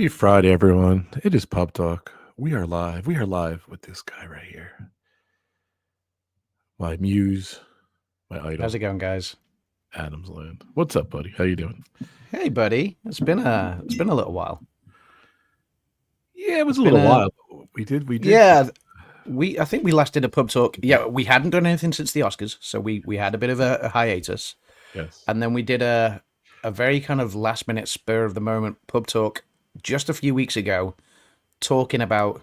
Happy Friday, everyone. It is Pub Talk. We are live. We are live with this guy right here. My muse, my idol, How's it going, guys? AdamsLand. What's up, buddy? How you doing? Hey, buddy. It's been a little while. Yeah, it was It's a been little a while. But we did. yeah. I think we last did a pub talk. Yeah, we hadn't done anything since the Oscars, so we had a bit of a hiatus, Yes. and then we did a very kind of last minute spur of the moment pub talk just a few weeks ago, talking about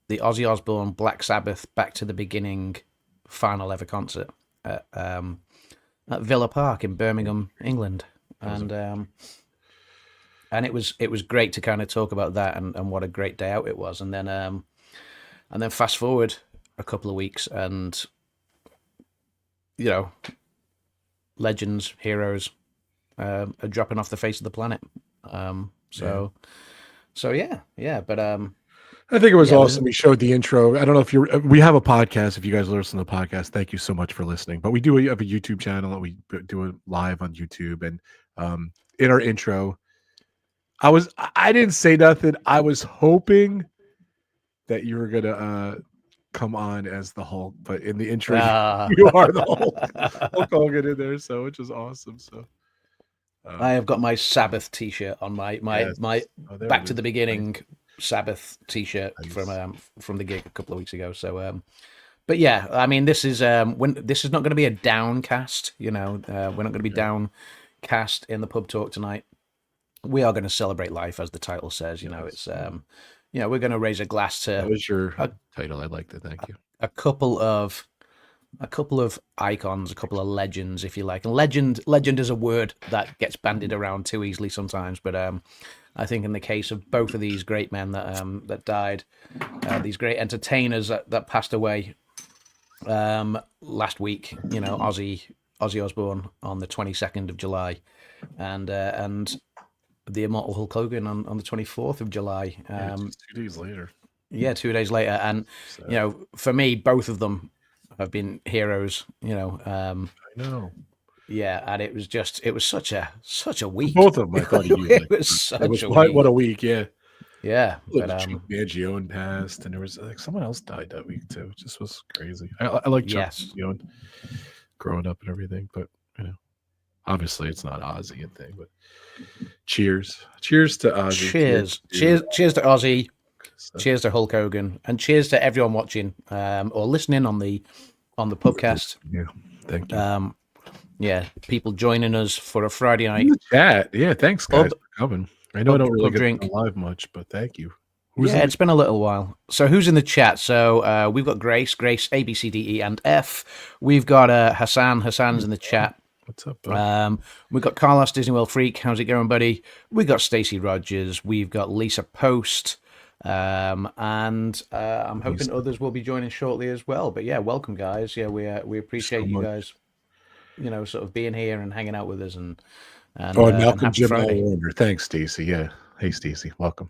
the Ozzy Osbourne Black Sabbath Back to the Beginning final ever concert at Villa Park in Birmingham, England, and it was great to kind of talk about that and what a great day out it was. And then fast forward a couple of weeks, and you know, legends, heroes are dropping off the face of the planet. So yeah. But I think it was yeah, awesome. We showed the intro. I don't know if you're. We have a podcast. If you guys listen to the podcast, thank you so much for listening. But we do have a YouTube channel. We do it live on YouTube, and in our intro, I didn't say nothing. I was hoping that you were gonna come on as the Hulk, but in the intro, you are the Hulk Hogan in there, so which is awesome. So I have got my Sabbath T-shirt on my yes. Back to the Beginning Sabbath T-shirt Nice. from the gig a couple of weeks ago. So but yeah, I mean, this is this is not going to be a downcast. We're not going to be downcast in the pub talk tonight. We are going to celebrate life, as the title says. It's we're going to raise a glass to That was your title. I liked it. Thank you. a couple of icons, a couple of legends, if you like. And legend is a word that gets bandied around too easily sometimes, but I think in the case of both of these great men that died, these great entertainers that passed away last week, Ozzy Osbourne on the 22nd of July, and the immortal Hulk Hogan on the 24th of July. Just 2 days later. Yeah, 2 days later. And for me, both of them have been heroes. I know. Yeah, and it was such a week. Both of them, I thought it was such a week. What a week, yeah. Yeah, Look, but Chuck Mangione passed, and there was like someone else died that week too. It just was crazy. I like Chuck Mangione growing up and everything, but obviously it's not Ozzy and thing. But cheers to Ozzy. Cheers to Ozzy. Cheers to Hulk Hogan, and cheers to everyone watching or listening on the podcast. Yeah, thank you. Yeah, people joining us for a Friday night in the chat. Yeah, thanks guys for coming. I know I don't really get live much, but thank you. It's been a little while. So who's in the chat? So we've got Grace, A, B, C, D, E, and F. We've got Hassan. Hassan's in the chat. What's up, bud? We've got Carlos, Disney World Freak. How's it going, buddy? We've got Stacey Rogers. We've got Lisa Post. And I'm hoping others will be joining shortly as well. But yeah, welcome, guys. Yeah, we appreciate you guys, sort of being here and hanging out with us. And Malcolm Jim Warner. Thanks, Stacey. Yeah. Hey, Stacey. Welcome.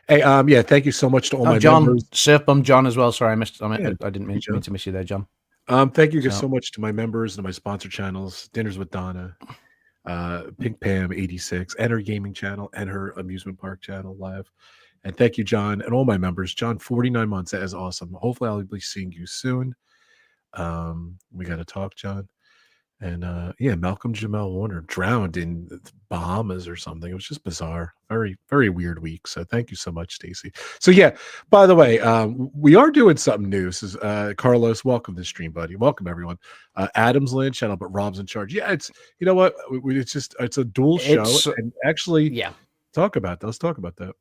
Hey, yeah, thank you so much to all my members. Surfbum John as well. Sorry, I didn't mean to miss you there, John. Thank you guys so much to my members and my sponsor channels, Dinners with Donna, Pink Pam 86, and her gaming channel and her amusement park channel live. And thank you, John, and all my members. John, 49 months. That is awesome. Hopefully I'll be seeing you soon. We got to talk, John. And yeah, Malcolm Jamel Warner drowned in the Bahamas or something. It was just bizarre. Very, very weird week. So thank you so much, Stacey. So yeah, by the way, we are doing something new. This is Carlos. Welcome to the stream, buddy. Welcome everyone. AdamsLand channel, but Rob's in charge. Yeah, it's what it's a dual show. And actually, yeah, let's talk about that.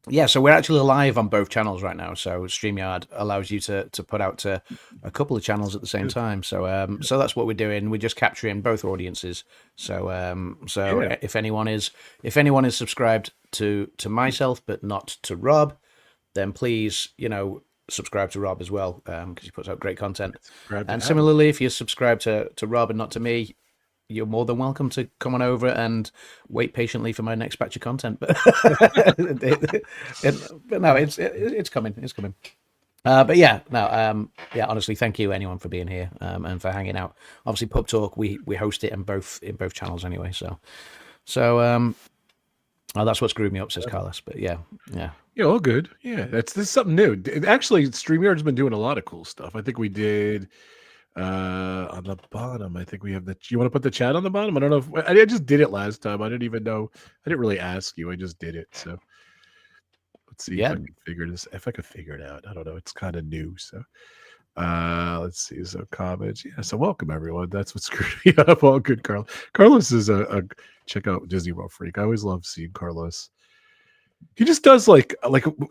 Yeah, so we're actually live on both channels right now. So StreamYard allows you to put out to a couple of channels at the same time. So so that's what we're doing. We're just capturing both audiences. So if anyone is subscribed to myself but not to Rob, then please subscribe to Rob as well, because he puts out great content. And similarly, if you're subscribed to Rob and not to me, you're more than welcome to come on over and wait patiently for my next batch of content. But no, it's coming. It's coming. But yeah, no, yeah. Honestly, thank you anyone for being here and for hanging out. Obviously, Pub Talk we host it in both channels anyway. So Oh, that's what screwed me up, says Carlos. But yeah. Yeah, all good. Yeah, this is something new. Actually, StreamYard's been doing a lot of cool stuff. I think we did on the bottom. I think we have you want to put the chat on the bottom? I don't know if I just did it last time. I didn't even know. I didn't really ask you. I just did it. So let's see if I can figure this. If I could figure it out. I don't know. It's kind of new. So let's see. So comments. Yeah. So welcome everyone. That's what screwed me up. All good, Carlos. Carlos is a check out Disney World freak. I always love seeing Carlos. He just does like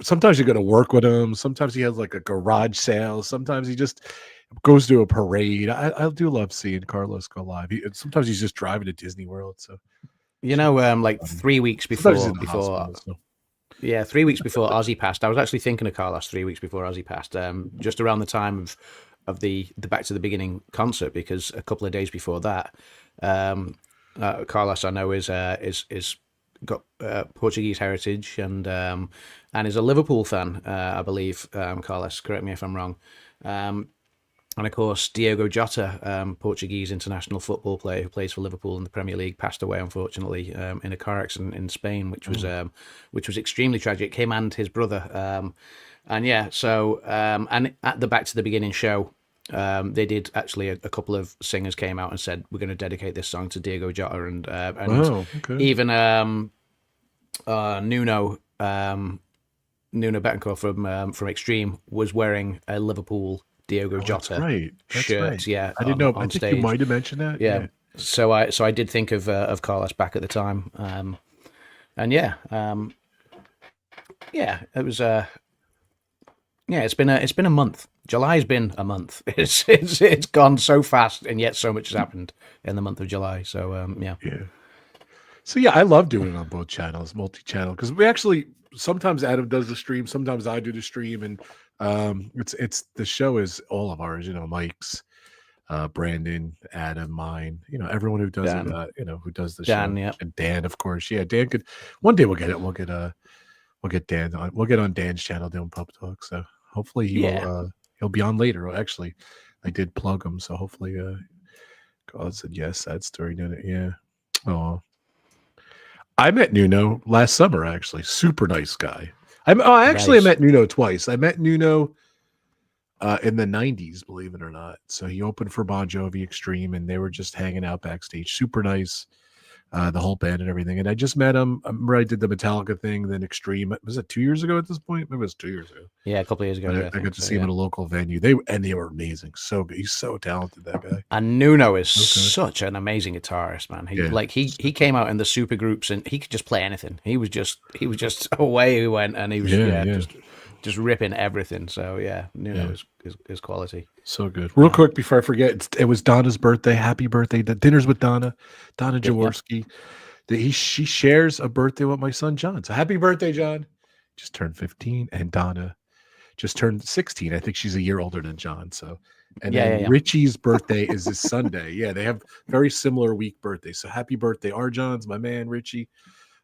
sometimes you got to work with him. Sometimes he has like a garage sale. Sometimes he just goes to a parade. I do love seeing Carlos go live. Sometimes he's just driving to Disney World. So like 3 weeks before so. Yeah, 3 weeks before Ozzy passed. I was actually thinking of Carlos 3 weeks before Ozzy passed, just around the time of the Back to the Beginning concert, because a couple of days before that, Carlos I know is got Portuguese heritage and is a Liverpool fan, I believe. Carlos, correct me if I'm wrong. And of course, Diogo Jota, Portuguese international football player who plays for Liverpool in the Premier League, passed away unfortunately in a car accident in Spain, which was extremely tragic. Him and his brother, and at the Back to the Beginning show, they did actually a couple of singers came out and said we're going to dedicate this song to Diogo Jota, and even Nuno Betancourt from Extreme was wearing a Liverpool Diogo Jota shirt. Right. Yeah, I didn't know. I on think stage. you might have mentioned that. Yeah. So I did think of Carlos back at the time, and it was it's been a month. July's been a month. It's gone so fast, and yet so much has happened in the month of July. So Yeah. So yeah, I love doing it on both channels, multi-channel, because we actually sometimes Adam does the stream, sometimes I do the stream, and it's the show is all of ours. Mike's, Brandon, Adam, mine. Everyone who does Dan. it. Who does the Dan, show, yeah. and Dan, of course. Yeah, Dan could one day we'll get it. We'll get Dan on. We'll get on Dan's channel doing PubTalk. So hopefully he'll be on later. Actually, I did plug him, so hopefully God said yes. Sad story, didn't it? Yeah. Oh. I met Nuno last summer, actually. Super nice guy. I met Nuno twice. I met Nuno in the 90s, believe it or not. So he opened for Bon Jovi Extreme, and they were just hanging out backstage. Super nice, the whole band and everything. And I just met him. I remember I did the Metallica thing, then Extreme. Was it 2 years ago at this point? Maybe it was 2 years ago. Yeah, a couple of years ago. I got to see him at a local venue. They were amazing. So good. He's so talented, that guy. And Nuno is such an amazing guitarist, man. He came out in the super groups and he could just play anything. He was just away he went, and he was just ripping everything. So yeah, Nuno is quality. So good. Real quick before I forget, it was Donna's birthday. Happy birthday! The dinner's with Donna Jaworski. She shares a birthday with my son John. So happy birthday, John! Just turned 15, and Donna just turned 16. I think she's a year older than John. So, and then Richie's birthday is this Sunday. Yeah, they have very similar week birthdays. So happy birthday, Arjon's, my man Richie.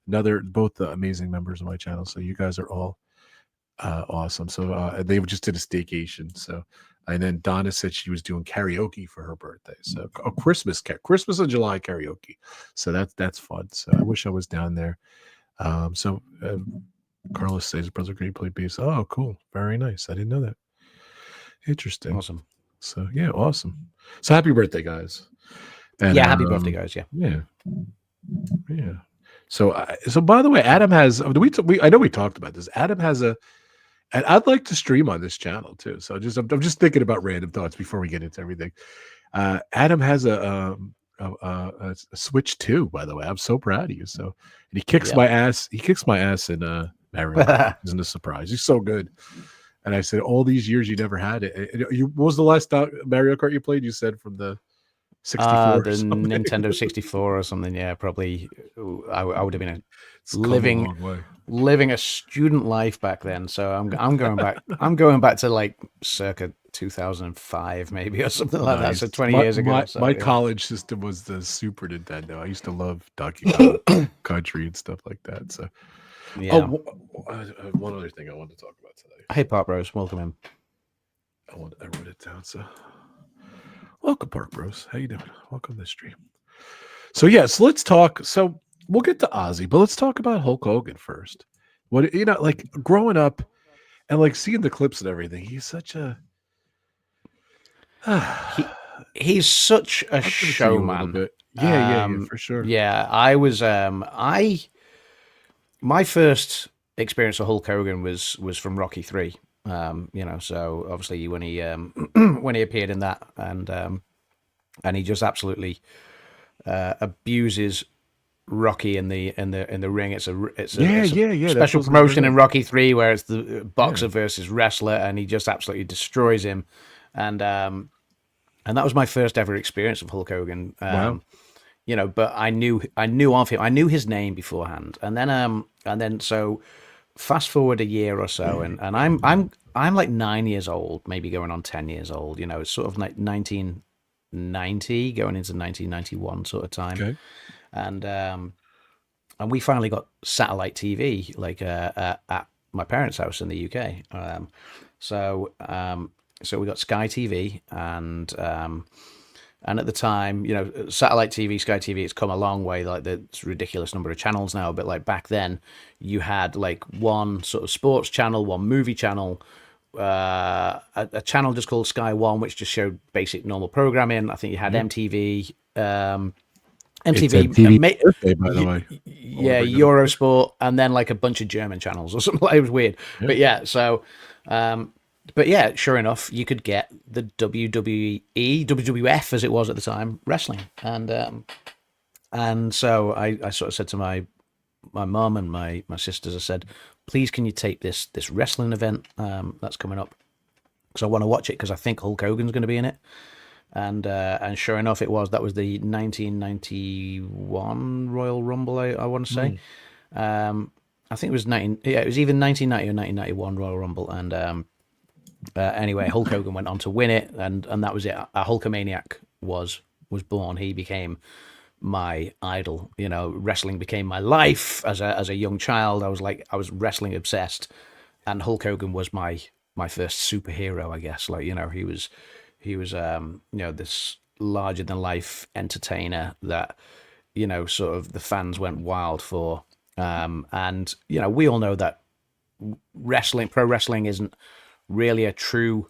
Both amazing members of my channel. So you guys are all awesome. So they just did a staycation. So, and then Donna said she was doing karaoke for her birthday. So Christmas in July karaoke. So that's fun. So I wish I was down there. Carlos says his brother Green played bass. Oh, cool. Very nice. I didn't know that. Interesting. Awesome. So yeah, awesome. So happy birthday, guys. And, happy birthday, guys. Yeah. Yeah. So by the way, Adam has. I know we talked about this. Adam has and I'd like to stream on this channel too. So I'm just thinking about random thoughts before we get into everything. Adam has a Switch 2, by the way. I'm so proud of you. So, and he kicks my ass. He kicks my ass in Mario Kart. Isn't a surprise. He's so good. And I said, all these years you never had it. What was the last Mario Kart you played? You said from the 64, the Nintendo 64 or something. Yeah, probably. I would have been living a student life back then. So I'm going back. I'm going back to like circa 2005 maybe or something like that. So 20 years ago. My college system was the Super Nintendo. I used to love Donkey Kong Country and stuff like that. So yeah. One other thing I wanted to talk about today. Hey, Park Bros, welcome in. I wrote it down. So welcome, Park Bros. How you doing? Welcome to the stream. So let's talk. So we'll get to Ozzy, but let's talk about Hulk Hogan first. What like growing up and like seeing the clips and everything, he's such a. He I'll he's such a give it to you a little showman. bit. Yeah, for sure. Yeah, I was I my first experience of Hulk Hogan was from Rocky 3. So obviously when he when he appeared in that, and he just absolutely abuses Rocky in the ring. It's a Yeah. That's special what I was gonna bring promotion up. in Rocky 3 where it's the Yeah. boxer versus wrestler, and he just absolutely destroys him. And um and that was my first ever experience of Hulk Hogan. Wow. But I knew of him. I knew his name beforehand, and then so fast forward a year or so, and I'm like 9 years old, maybe going on 10 years old. It's sort of like 1990 going into 1991 sort of time, Okay. and we finally got satellite TV like at my parents' house in the UK. So we got Sky TV, and at the time, satellite TV, Sky TV, it's come a long way. Like there's a ridiculous number of channels now, but like back then, you had like one sort of sports channel, one movie channel, a channel just called Sky One, which just showed basic normal programming. I think you had Yeah. MTV, It's MTV, MTV's birthday, by the way. I want to yeah, bring that up. Eurosport, and then like a bunch of German channels or something. It was weird, Yeah. but yeah. But yeah, sure enough, you could get the WWE, WWF as it was at the time, wrestling, and so I sort of said to my mum and my sisters, I said, please, can you tape this wrestling event that's coming up, because I want to watch it, because I think Hulk Hogan's going to be in it. And sure enough, it was. That was the 1991 Royal Rumble. I want to say. I think it was 19. Yeah, it was either 1990 or 1991 Royal Rumble. And anyway, Hulk Hogan went on to win it, and that was it. A Hulkamaniac was born. He became my idol. Wrestling became my life as a young child. I was wrestling obsessed, and Hulk Hogan was my first superhero, I guess. Like, he was this larger than life entertainer that sort of the fans went wild for. And we all know that pro wrestling isn't really a true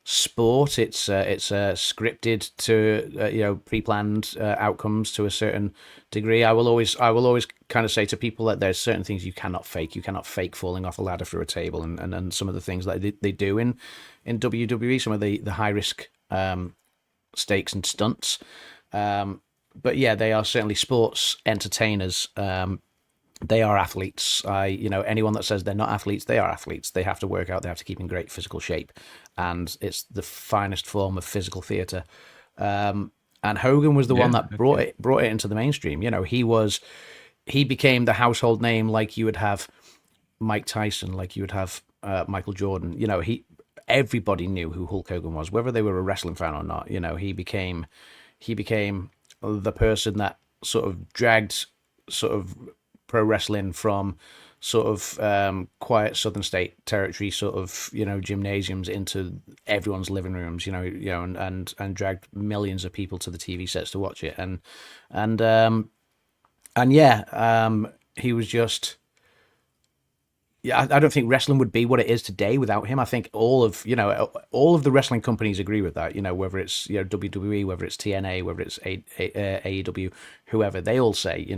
sport. It's scripted to pre-planned outcomes to a certain degree. I will always kind of say to people that there's certain things you cannot fake. You cannot fake falling off a ladder through a table, and some of the things that they do in WWE, some of the high risk stakes and stunts. But yeah, they are certainly sports entertainers. They are athletes. Anyone that says they're not athletes, they are athletes. They have to work out. They have to keep in great physical shape, and it's the finest form of physical theatre. And Hogan was the one Yeah. that brought it into the mainstream. He became the household name, like you would have Mike Tyson, like you would have Michael Jordan. Everybody knew who Hulk Hogan was, whether they were a wrestling fan or not. He became the person that sort of dragged sort of pro wrestling from sort of quiet southern state territory, sort of gymnasiums, into everyone's living rooms, and dragged millions of people to the TV sets to watch it, and he was just. Yeah, I don't think wrestling would be what it is today without him. I think all of the wrestling companies agree with that. Whether it's WWE, whether it's TNA, whether it's AEW, whoever, they all say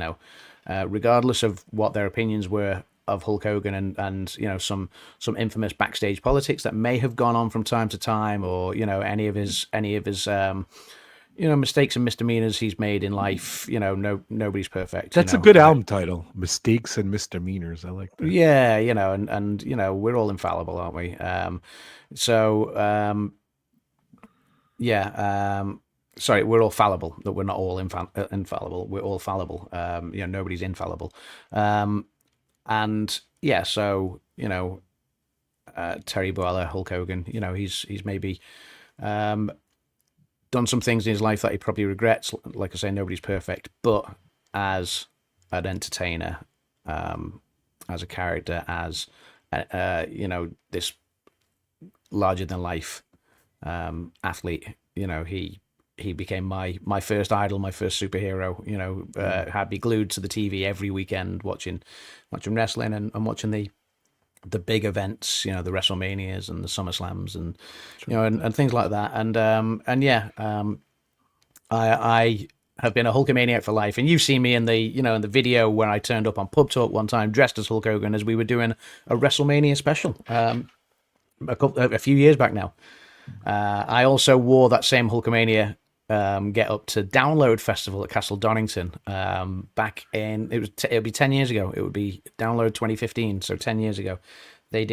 regardless of what their opinions were of Hulk Hogan, and some infamous backstage politics that may have gone on from time to time, or any of his mistakes and misdemeanors he's made in life. Nobody's perfect. That's a good album title. Mistakes and Misdemeanors. I like that. Yeah, and we're all infallible, aren't we? Sorry, we're all fallible. That we're not all infallible. We're all fallible. Nobody's infallible. And yeah, so Terry Boller, Hulk Hogan. He's maybe done some things in his life that he probably regrets. Like I say, nobody's perfect, but as an entertainer, as a character, as this larger than life athlete, he he became my first idol, my first superhero. You know, had me glued to the TV every weekend watching wrestling and watching the big events, you know, the WrestleManias and the SummerSlams and you know and things like that. I have been a Hulkamaniac for life, and you've seen me in the video where I turned up on PubTalk one time dressed as Hulk Hogan as we were doing a WrestleMania special a few years back now. I also wore that same Hulkamania get up to Download Festival at Castle Donington back in it would be 10 years ago. It would be Download 2015, so 10 years ago. They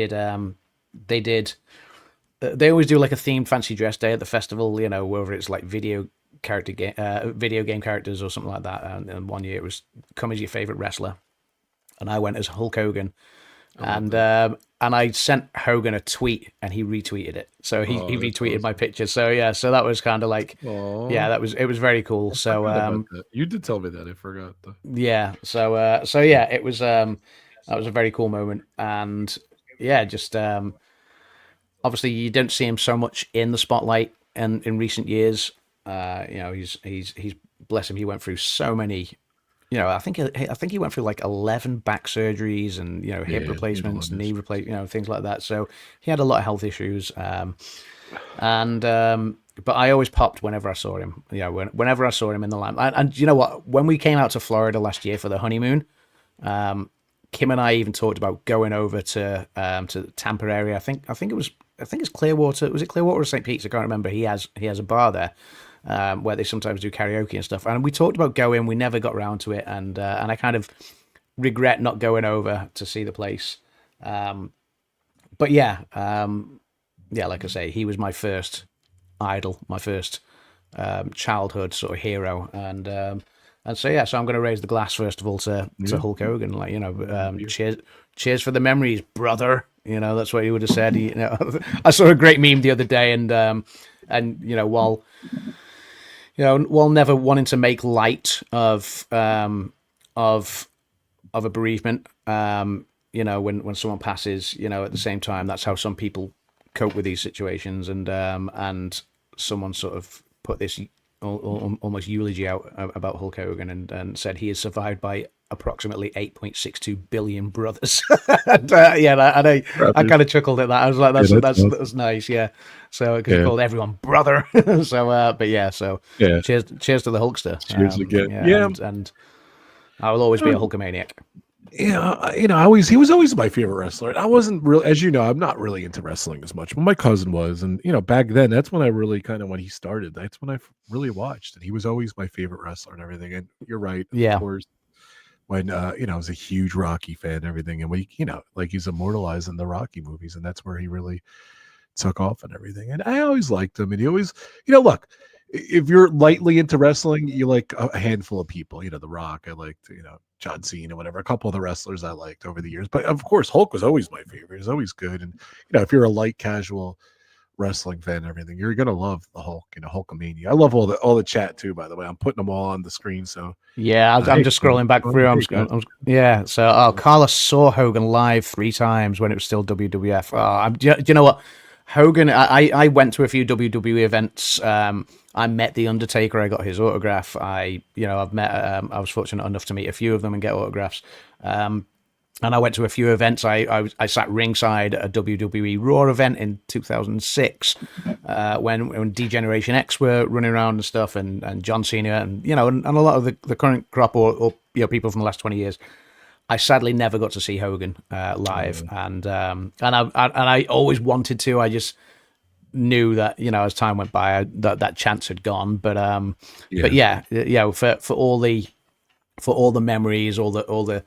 always do like a themed fancy dress day at the festival, you know, whether it's like video game characters or something like that. And one year it was come as your favorite wrestler, and I went as Hulk Hogan. And I sent Hogan a tweet, and he retweeted it. So he retweeted awesome. My picture. So yeah, so that was kind of like, yeah, it was very cool. So you did tell me that. I forgot. Yeah. So yeah, it was that was a very cool moment, and yeah, just obviously you don't see him so much in the spotlight, and in recent years, you know, he's bless him, he went through so many. You know, I think he went through like 11 back surgeries and, you know, hip replacements, knee replace, you know, things like that. So he had a lot of health issues. But I always popped whenever I saw him. You know, whenever I saw him in the line. And you know what? When we came out to Florida last year for the honeymoon, Kim and I even talked about going over to the Tampa area. I think it's Clearwater. Was it Clearwater or St. Pete's? I can't remember. He has a bar there. Where they sometimes do karaoke and stuff, and we talked about going. We never got around to it, and I kind of regret not going over to see the place. But yeah, like I say, he was my first idol, my first childhood sort of hero, and so yeah, so I'm going to raise the glass first of all to Hulk Hogan, like, you know, cheers for the memories, brother. You know, that's what he would have said. You know, I saw a great meme the other day, and you know, while never wanting to make light of a bereavement, you know, when someone passes, you know, at the same time, that's how some people cope with these situations, and someone sort of put this almost eulogy out about Hulk Hogan and said he is survived by approximately 8.62 billion brothers. And, I kind of chuckled at that. I was like, that's nice, yeah. So because he called everyone brother. So cheers to the Hulkster. Cheers again. And I will always be a Hulkamaniac. Yeah, you know, he was always my favorite wrestler. I wasn't really, as you know, I'm not really into wrestling as much, but my cousin was, and you know, back then, that's when I really when he started. That's when I really watched, and he was always my favorite wrestler and everything. And you're right, of course. When you know, I was a huge Rocky fan and everything, and we, you know, like he's immortalized in the Rocky movies, and that's where he really took off and everything. And I always liked him, and he always, you know, look, if you're lightly into wrestling, you like a handful of people. You know, The Rock, I liked, you know, John Cena, whatever. A couple of the wrestlers I liked over the years, but of course, Hulk was always my favorite. He's always good, and you know, if you're a light casual wrestling fan and everything, you're gonna love the Hulk, you know, Hulkamania. I love all the chat too, by the way. I'm putting them all on the screen, so yeah, I'm just scrolling back through. So Carlos saw Hogan live 3 times when it was still WWF. Do you know what? Hogan, I went to a few WWE events. I met The Undertaker. I got his I was fortunate enough to meet a few of them and get autographs. And I went to a few events. I sat ringside at a WWE Raw event in 2006 when D-Generation X were running around and stuff, and John Cena, and you know, and a lot of the current crop or you know, people from the last 20 years. I sadly never got to see Hogan live, and I always wanted to. I just knew that, you know, as time went by, that chance had gone. But for all the memories, all the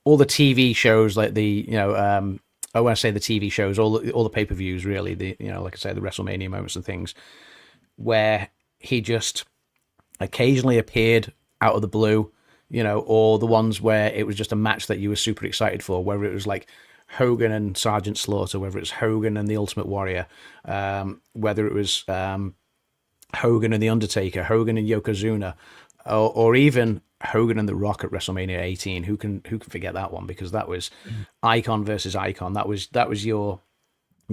TV shows, like the, you know, I want to say the TV shows, all the pay-per-views, really, the, you know, like I say, the WrestleMania moments and things, where he just occasionally appeared out of the blue. You know, or the ones where it was just a match that you were super excited for, whether it was like Hogan and Sergeant Slaughter, whether it's Hogan and the Ultimate Warrior, whether it was Hogan and the Undertaker, Hogan and Yokozuna, or even Hogan and The Rock at WrestleMania 18. Who can forget that one? Because that was icon versus icon. That was your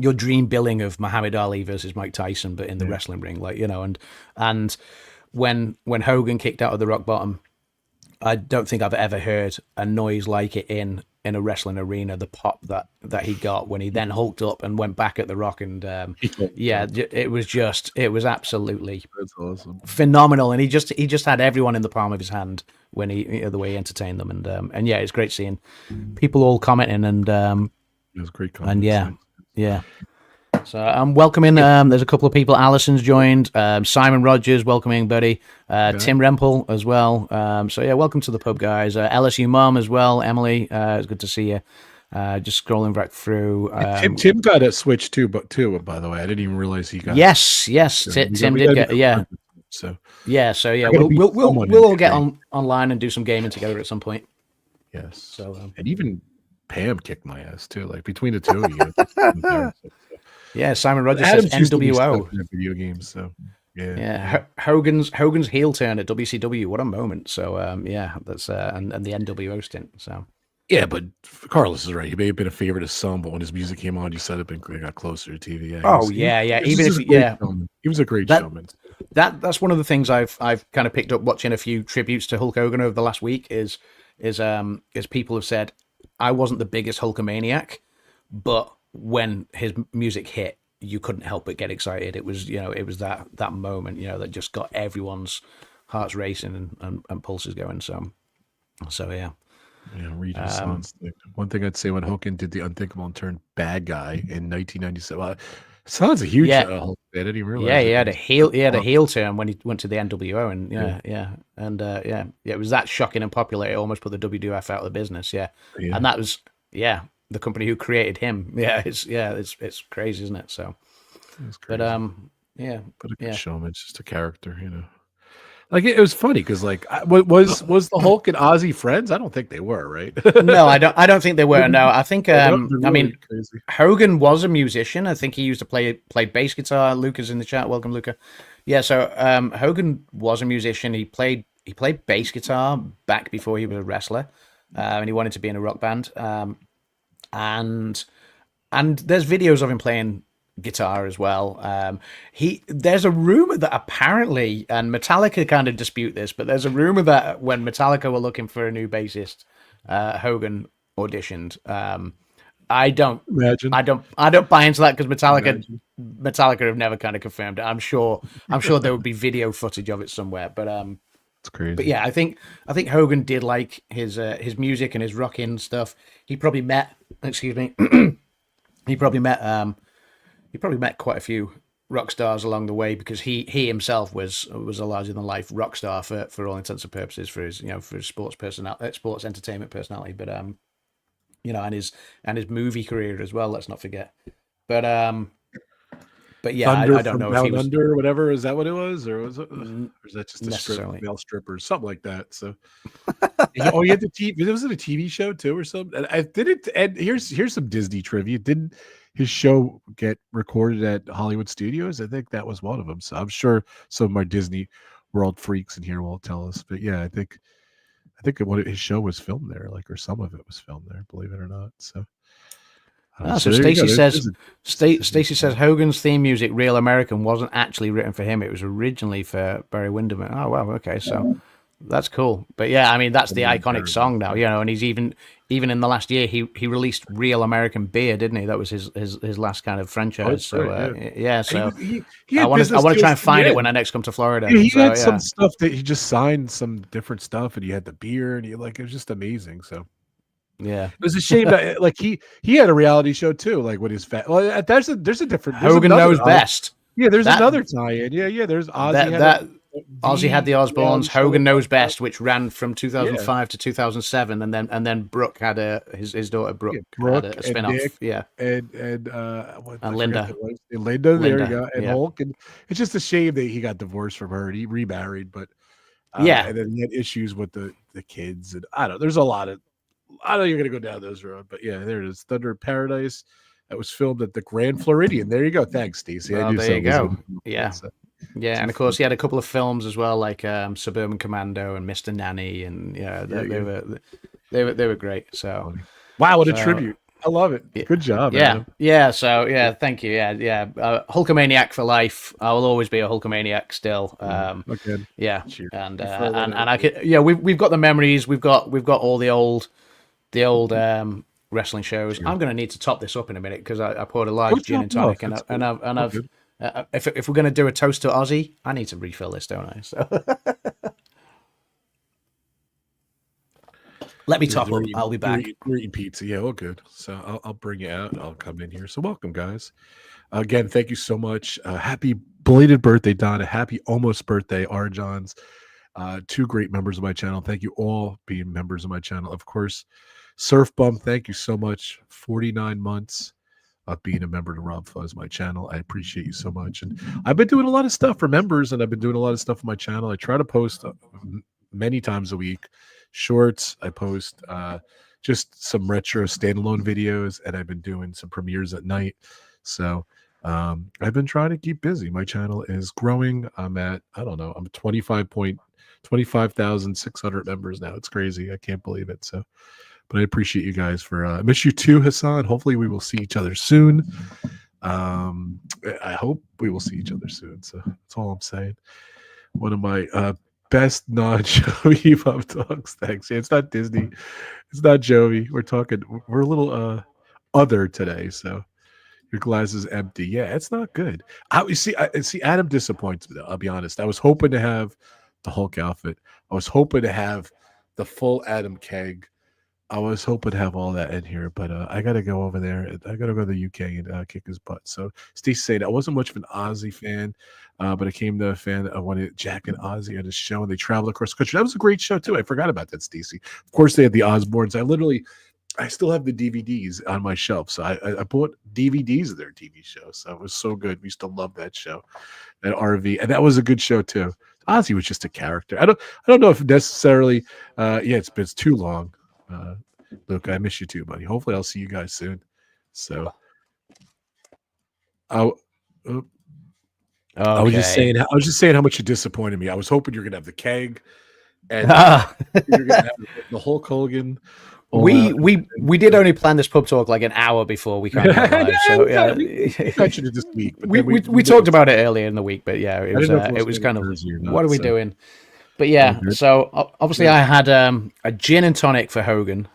your dream billing of Muhammad Ali versus Mike Tyson, but in the wrestling ring, like, and when Hogan kicked out of the rock bottom, I don't think I've ever heard a noise like it in a wrestling arena. The pop that he got when he then hulked up and went back at the Rock, and it was absolutely That's awesome. phenomenal. And he just had everyone in the palm of his hand when the way he entertained them, and yeah, it's great seeing people all commenting and it was great comments. And yeah. So I'm welcoming. There's a couple of people. Allison's joined. Simon Rogers, welcoming, buddy. Tim Rempel as well. So yeah, welcome to the pub, guys. LSU mom as well. Emily, it's good to see you. Just scrolling back through. Tim got a Switch too, by the way, I didn't even realize he got. Yes. Tim did get. Yeah. So we'll all get online and do some gaming together at some point. Yes. So and even Pam kicked my ass too. Like between the two of you. Yeah, Simon Rogers says NWO video games. So yeah. Hogan's heel turn at WCW. What a moment. So that's and the NWO stint. So yeah, but Carlos is right. He may have been a favorite of some, but when his music came on, you said it got closer to TV. He was a great showman. That's one of the things I've kind of picked up watching a few tributes to Hulk Hogan over the last week is people have said I wasn't the biggest Hulkamaniac, but when his music hit, you couldn't help but get excited. It was that moment, that just got everyone's hearts racing and pulses going. So yeah. Read his songs. One thing I'd say when Hogan did the unthinkable and turned bad guy in 1997. Son's a huge Hulk fan. I didn't even realize. Yeah, he had a heel turn when he went to the NWO, and it was that shocking and popular. It almost put the WWF out of the business. Yeah. And that was the company who created him. It's crazy, isn't it? So, but a good showman. It's just a character, Like it was funny because was the Hulk and Ozzy friends? I don't think they were, right? No, I don't think they were. No, I think crazy. Hogan was a musician. I think he used to play bass guitar. Luca's in the chat. Welcome, Luca. Yeah, so Hogan was a musician. He played bass guitar back before he was a wrestler, and he wanted to be in a rock band. And there's videos of him playing guitar as well. There's a rumor that apparently, and Metallica kind of dispute this, but there's a rumor that when Metallica were looking for a new bassist, Hogan auditioned. I don't buy into that because Metallica have never kind of confirmed it. I'm sure there would be video footage of it somewhere, but it's crazy. But yeah, I think Hogan did like his music and his rocking stuff. He probably met quite a few rock stars along the way because he himself was a larger than life rock star for all intents and purposes for his for his sports entertainment personality, but and his movie career as well. Let's not forget. But yeah, I don't know if he was Under or whatever. Is that what it was, or is that just a male stripper, something like that? So, he had the TV. Was it a TV show too, or something? And here's some Disney trivia. Didn't his show get recorded at Hollywood Studios? I think that was one of them. So I'm sure some of our Disney World freaks in here will tell us. But yeah, I think his show was filmed there, or some of it was filmed there. Believe it or not. So. So Stacy says Hogan's theme music, Real American, wasn't actually written for him. It was originally for Barry Windham. Oh wow, okay, so that's cool. But yeah, I mean that's the iconic song now, and he's even in the last year he released Real American Beer, didn't he? That was his last kind of franchise. So I want to try and find it when I next come to Florida. Yeah, he had some stuff that he just signed some different stuff, and he had the beer, and it was just amazing. So. Yeah, it was a shame that he had a reality show too, with his there's a different Hogan Knows Best. Yeah, there's another tie-in. Yeah, there's Ozzy. Ozzy had the Osbournes. Hogan Knows Best, which ran from 2005 to 2007, and then Brooke had his daughter Brooke had a spin-off. And Linda. Linda, there you go, and Hulk. And it's just a shame that he got divorced from her and he remarried, but and then he had issues with the kids, and I don't know. There's a lot of. I know you're going to go down those road, but yeah, there it is. Thunder in Paradise. That was filmed at the Grand Floridian. There you go. Thanks, Stacey. Well, there you go. Yeah. Yeah, and of course he had a couple of films as well, like Suburban Commando and Mr. Nanny, and they were great. So wow, what a tribute. I love it. Yeah. Good job, Yeah, Adam. yeah. So yeah, thank you. Yeah, yeah. Hulkamaniac for life. I will always be a Hulkamaniac still. Again, Yeah, cheers. and You throw that and out I there. could. Yeah, we've got the memories. We've got all the old wrestling shows. Cheers. I'm going to need to top this up in a minute because I poured a Go large gin top and it off. tonic, and It's I, and good. I've and All I've. good. If we're going to do a toast to Ozzy, I need to refill this, don't I? So let me top up. I'll be back. We're eating pizza. Yeah, all good. So I'll bring you out. I'll come in here. So welcome, guys. Again, thank you so much. Happy belated birthday, Donna. Happy almost birthday, Arjons. Two great members of my channel. Thank you all being members of my channel. Of course, Surf Bum, thank you so much. 49 months of being a member to RobFuz, my channel. I appreciate you so much. And I've been doing a lot of stuff for members, and I've been doing a lot of stuff on my channel. I try to post many times a week shorts. I post just some retro standalone videos, and I've been doing some premieres at night. So I've been trying to keep busy. My channel is growing. I'm at, I don't know, I'm 25,600 members now. It's crazy. I can't believe it. So, but I appreciate you guys for, I miss you too, Hassan. Hopefully we will see each other soon. I hope we will see each other soon. So that's all I'm saying. One of my best non-Joey PubTalks. Thanks. Yeah, it's not Dizney. It's not Joey. We're a little other today. So your glass is empty. Yeah, it's not good. I see Adam disappoints me though. I'll be honest. I was hoping to have the Hulk outfit. I was hoping to have the full Adam keg. I was hoping to have all that in here, but I got to go over there. I got to go to the UK and kick his butt. So Steve said I wasn't much of an Ozzy fan, but I came to a fan of wanted Jack and Ozzy at his show, and they traveled across the country. That was a great show too. I forgot about that, Stacey. Of course, they had the Osbournes. I still have the DVDs on my shelf. So I bought DVDs of their TV show. So it was so good. We used to love that show, that RV, and that was a good show too. Ozzy was just a character. I don't know if necessarily. It's too long. Luke, I miss you too, buddy. Hopefully, I'll see you guys soon. So, I was just saying. I was just saying how much you disappointed me. I was hoping you're gonna have the keg, and you're gonna have the Hulk Hogan. We did only plan this pub talk like an hour before we kind of live. So yeah, we mentioned it this week. But we talked about it earlier in the week, but yeah, it was kind of what are we doing? But yeah, so obviously I had a gin and tonic for Hogan,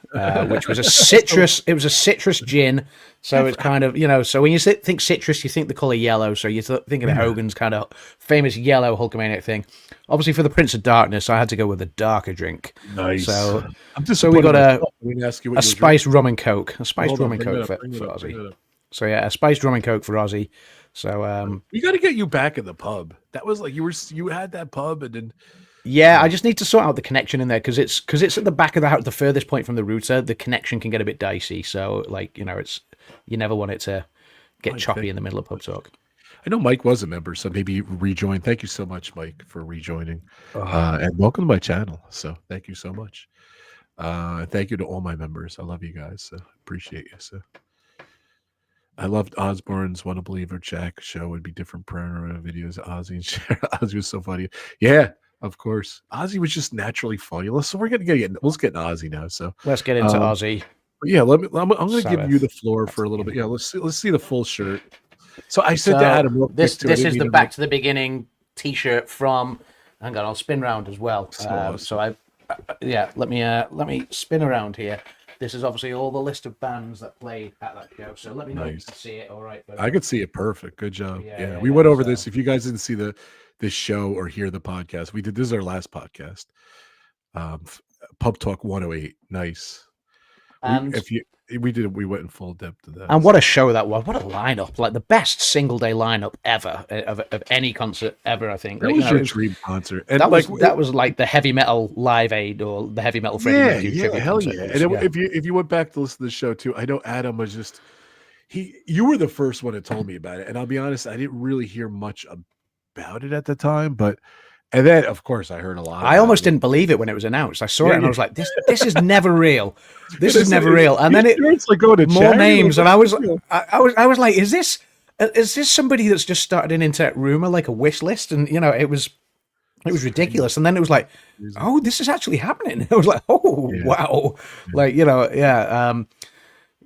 which was a citrus. It was a citrus gin, so it's kind of So when you think citrus, you think the color yellow. So you think of Hogan's kind of famous yellow Hulkamaniac thing. Obviously, for the Prince of Darkness, I had to go with a darker drink. Nice. So we got a spiced rum and coke, for Ozzy. So yeah, a spiced rum and coke for Ozzy. So we got to get you back in the pub. That was like you had that pub, and then. Yeah, I just need to sort out the connection in there because it's at the back of the house, the furthest point from the router. The connection can get a bit dicey, so you never want it to get choppy in the middle of pub talk. I know Mike was a member, so maybe rejoin. Thank you so much, Mike, for rejoining, and welcome to my channel. So thank you so much. Thank you to all my members. I love you guys. So appreciate you. So I loved Osbourne's "Wanna Believe Or Jack" show. Would be different prayer videos. Ozzy and Cher. Ozzy was so funny. Yeah. Of course, Ozzy was just naturally funny. So we're gonna let's get into Ozzy now. So let's get into Ozzy. Yeah, I'm gonna give you the floor for a little bit. Yeah, let's see the full shirt. So I said to Adam, this is the Back to the Beginning T-shirt from. Hang on, I'll spin around as well. Let me spin around here. This is obviously all the list of bands that played at that show. So let me know if you can see it. All right, I could see it perfect. Good job. Yeah, we went over this. If you guys didn't see this show or hear the podcast, we did. This is our last podcast. Pub Talk 108. Nice. And we went in full depth to that. And what a show that was! What a lineup! Like the best single day lineup ever of any concert ever. I think that was your dream concert. And that was like the heavy metal Live Aid or the heavy metal Freddie Mercury tribute hell concert. Yeah! And if you went back to listen to the show too, I know Adam was just you were the first one that told me about it, and I'll be honest, I didn't really hear much about it at the time, and then of course I heard a lot. I almost didn't believe it when it was announced. I saw it and I was like, this is never real. This is never real. And then it's like going to more names, and I was like, is this somebody that's just started an internet rumor like a wish list? And it was ridiculous. And then it was like, oh, this is actually happening. I was like, oh wow,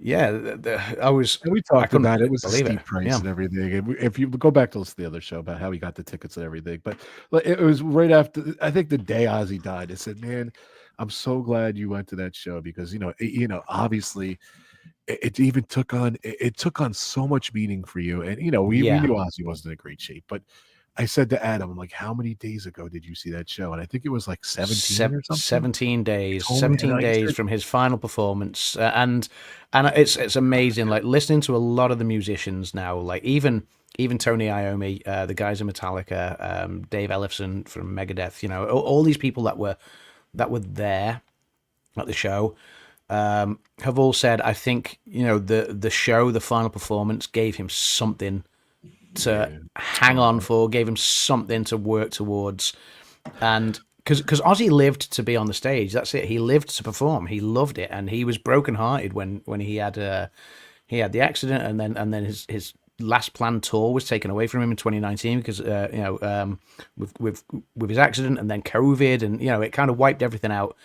yeah, I was, And we I talked couldn't about it. It was a believe it. steep price Yeah. and everything. And if you go back to listen to the other show about how he got the tickets and everything, but it was right after. I think the day Ozzy died. I said, "Man, I'm so glad you went to that show because obviously it even took on it took on so much meaning for you. And we Yeah. knew Ozzy wasn't in great shape, but I said to Adam, I'm like, how many days ago did you see that show? And I think it was like 17 or something. 17 He days, told me, and 17 I days said, from his final performance. And it's amazing, like listening to a lot of the musicians now, like even Tony Iommi, the guys in Metallica, Dave Ellefson from Megadeth, all these people that were there at the show, have all said, I think, the show, the final performance gave him something to yeah, hang on for, gave him something to work towards. And because Ozzy lived to be on the stage, that's it. He lived to perform. He loved it, and he was brokenhearted when he had the accident, and then his last planned tour was taken away from him in 2019 because with his accident and then COVID, and it kind of wiped everything out.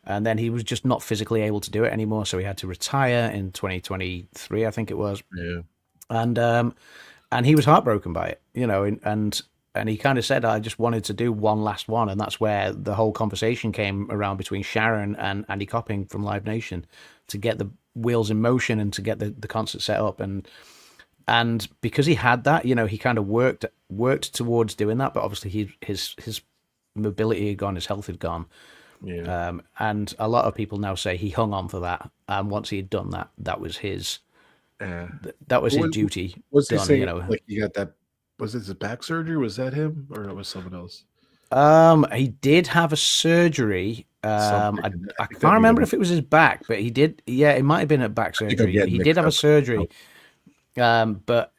And then he was just not physically able to do it anymore, so he had to retire in 2023, I think it was. yeah, And he was heartbroken by it, and he kind of said, I just wanted to do one last one. And that's where the whole conversation came around between Sharon and Andy Copping from Live Nation to get the wheels in motion and to get the concert set up. And because he had that, he kind of worked towards doing that, but obviously his mobility had gone, his health had gone. yeah. And a lot of people now say he hung on for that, and once he had done that, Yeah. that was his What duty was he done. saying? Like he got that? Was it his back surgery? Was that him, or it was someone else? He did have a surgery. Something. I I think can't that may have remember been. if it was his back, but he did. Yeah, it might have been a back I think I'm surgery, but getting he did mixed have a up. surgery. But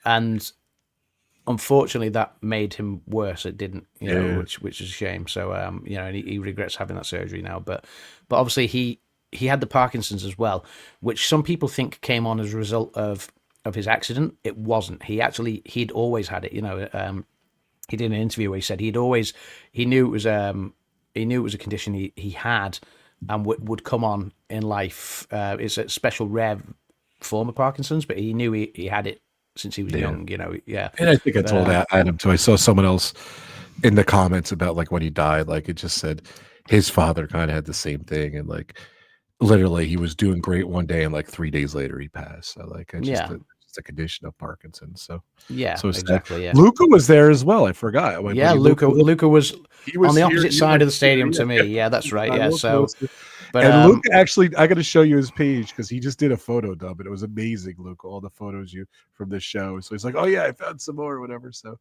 unfortunately, that made him worse. It didn't, Yeah, which is a shame. So, and he regrets having that surgery now. But obviously he had the Parkinson's as well, which some people think came on as a result of his accident. It wasn't. He'd always had it. He did an interview where he said he knew it was a condition he had and would come on in life. It's a special rare form of Parkinson's, but he knew he had it since he was yeah. young. Yeah. And I think I But told Adam too. I saw someone else in the comments about like when he died. Like it just said his father kind of had the same thing, and like literally he was doing great one day, and like 3 days later he passed. So like it's yeah, just a condition of Parkinson's. So yeah, sad. exactly. Yeah, Luca was there as well. I forgot when yeah. you Luca Luca was he on was the here. opposite You were side of the here. stadium Yeah, to me. yeah. Yeah, that's right. Got Yeah. real So, close. but And Luca actually, I got to show you his page because he just did a photo dump, and it was amazing. Luca, all the photos you from the show. So he's like, "Oh yeah, I found some more or whatever." So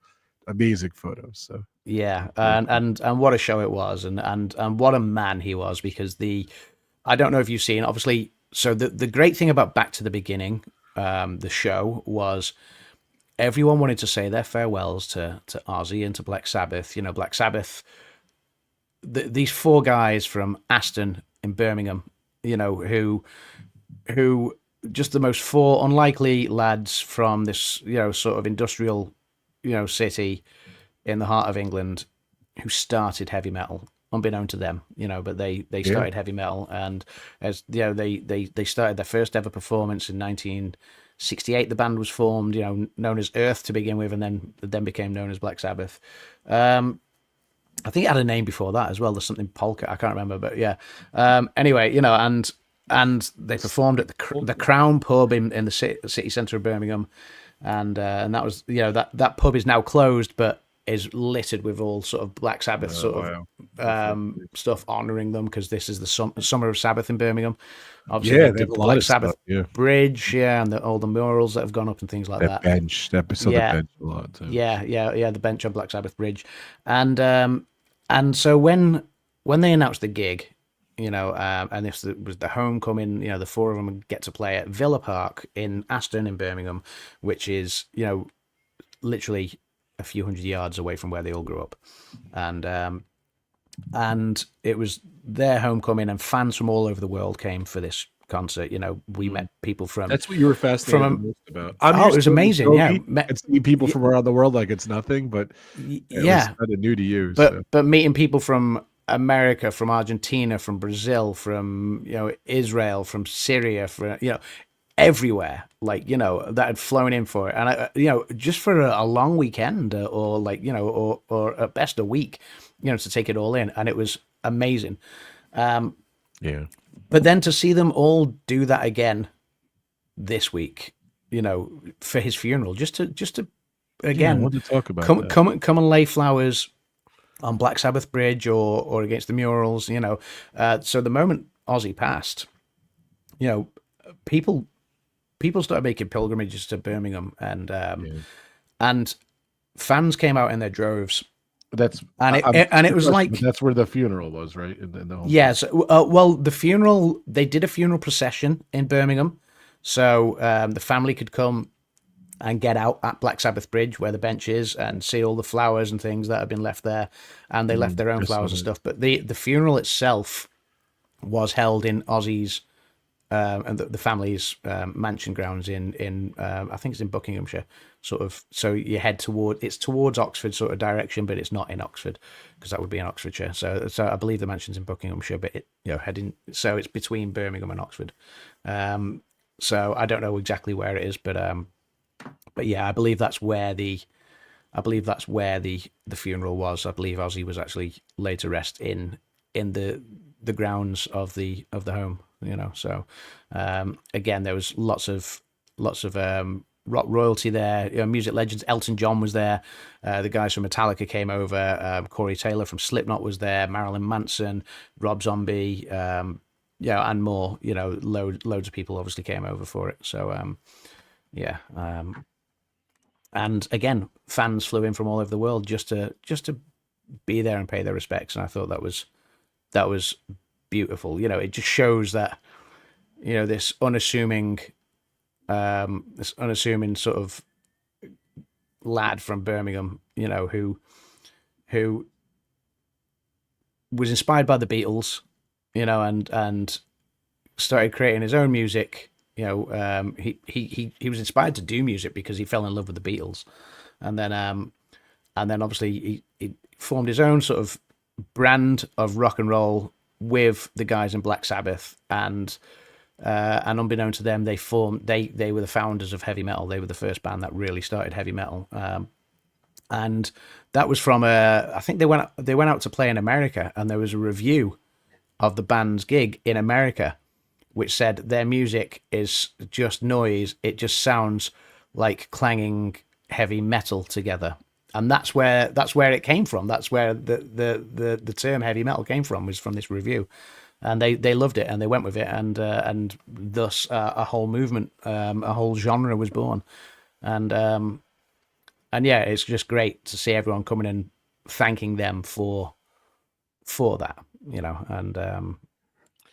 amazing photos. So yeah, really and what a show it was, and what a man he was. Because I don't know if you've seen, obviously. So the great thing about Back to the Beginning, the show, was everyone wanted to say their farewells to Ozzy and to Black Sabbath. Black Sabbath, these four guys from Aston in Birmingham, who just the most four unlikely lads from this, sort of industrial, city in the heart of England, who started heavy metal, unbeknown to them, but they yeah, started heavy metal, and as they started their first ever performance in 1968. The band was formed, known as Earth to begin with, and then became known as Black Sabbath. I think it had a name before that as well. There's something polka. I can't remember, but yeah. Anyway, and they performed at the Crown Pub in the city centre of Birmingham, and that was that pub is now closed, but is littered with all sort of Black Sabbath wow. stuff honouring them, because this is the summer of Sabbath in Birmingham. Obviously, Yeah, they they did have the a lot Black of stuff. Sabbath Yeah, bridge, and all the murals that have gone up and things like that that. bench, the Yeah, bench a lot too. yeah. The bench on Black Sabbath bridge, and so when they announced the gig, and this was the homecoming, the four of them get to play at Villa Park in Aston in Birmingham, which is literally a few hundred yards away from where they all grew up, and it was their homecoming, and fans from all over the world came for this concert. We met people from That's what you were fascinated the from most about. I'm oh, it used was to it in amazing. Yeah, Philly and seeing people from around the world like it's nothing, but it was yeah, kind of new to you. So but meeting people from America, from Argentina, from Brazil, from Israel, from Syria, from everywhere, like, that had flown in for it. And just for a long weekend, or like, or at best a week, to take it all in. And it was amazing. Yeah. But then to see them all do that again this week, for his funeral, just to Yeah, I again wanted to talk about come that. come and lay flowers on Black Sabbath Bridge, or against the murals. So the moment Ozzy passed, people started making pilgrimages to Birmingham, Yeah. and fans came out in their droves, That's and I'm it good was question, but like, that's where the funeral was, right? In the home. yes, well, the funeral, they did a funeral procession in Birmingham, so the family could come and get out at Black Sabbath Bridge where the bench is and see all the flowers and things that have been left there, and they left their own I saw flowers and that. stuff. But the funeral itself was held in Ozzy's and the family's mansion grounds in I think it's in Buckinghamshire, sort of. So you head towards Oxford sort of direction, but it's not in Oxford because that would be in Oxfordshire. So I believe the mansion's in Buckinghamshire, but heading, so it's between Birmingham and Oxford. So I don't know exactly where it is, but yeah, I believe that's where the funeral was. I believe Ozzy was actually laid to rest in the grounds of the home. So again, there was lots of rock royalty there. Music legends. Elton John was there. The guys from Metallica came over. Corey Taylor from Slipknot was there. Marilyn Manson, Rob Zombie, and more. Loads of people obviously came over for it. So yeah. And again, fans flew in from all over the world just to be there and pay their respects. And I thought that was beautiful. It just shows that this unassuming sort of lad from Birmingham, who was inspired by the Beatles, and started creating his own music. He was inspired to do music because he fell in love with the Beatles, and then obviously he formed his own sort of brand of rock and roll with the guys in Black Sabbath, and unbeknown to them, they were the founders of heavy metal. They were the first band that really started heavy metal, and that was from I think they went out to play in America, and there was a review of the band's gig in America, which said their music is just noise. It just sounds like clanging heavy metal together. And that's where it came from. That's where the term heavy metal came from, was from this review. And they loved it, and they went with it, and thus a whole movement, a whole genre was born. And yeah, it's just great to see everyone coming and thanking them for that,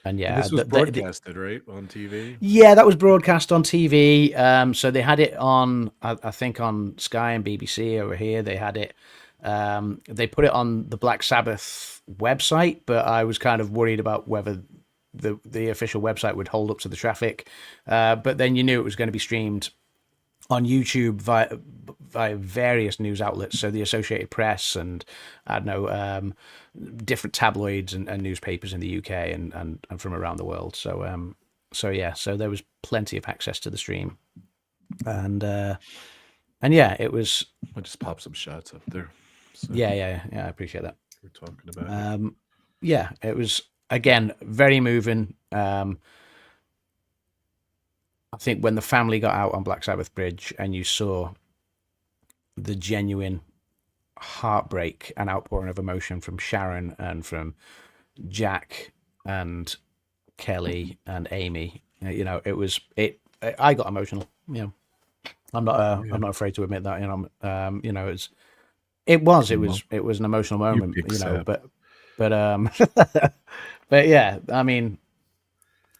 and yeah, This was broadcasted, right, on TV? yeah, that was broadcast on TV. So they had it on, I think, on Sky and BBC over here. They had it. They put it on the Black Sabbath website, but I was kind of worried about whether the official website would hold up to the traffic. But then you knew it was going to be streamed on YouTube via various news outlets, so the Associated Press and I don't know, different tabloids and newspapers in the UK and from around the world. So yeah, so there was plenty of access to the stream, and yeah, it was. I'll just pop some shots up there. So Yeah, I appreciate that. we're talking about it. Yeah, it was again very moving. I think when the family got out on Black Sabbath Bridge and you saw the genuine heartbreak and outpouring of emotion from Sharon and from Jack and Kelly and Amy, it was it. I got emotional. I'm not afraid to admit that. It was an emotional moment. But but yeah, I mean,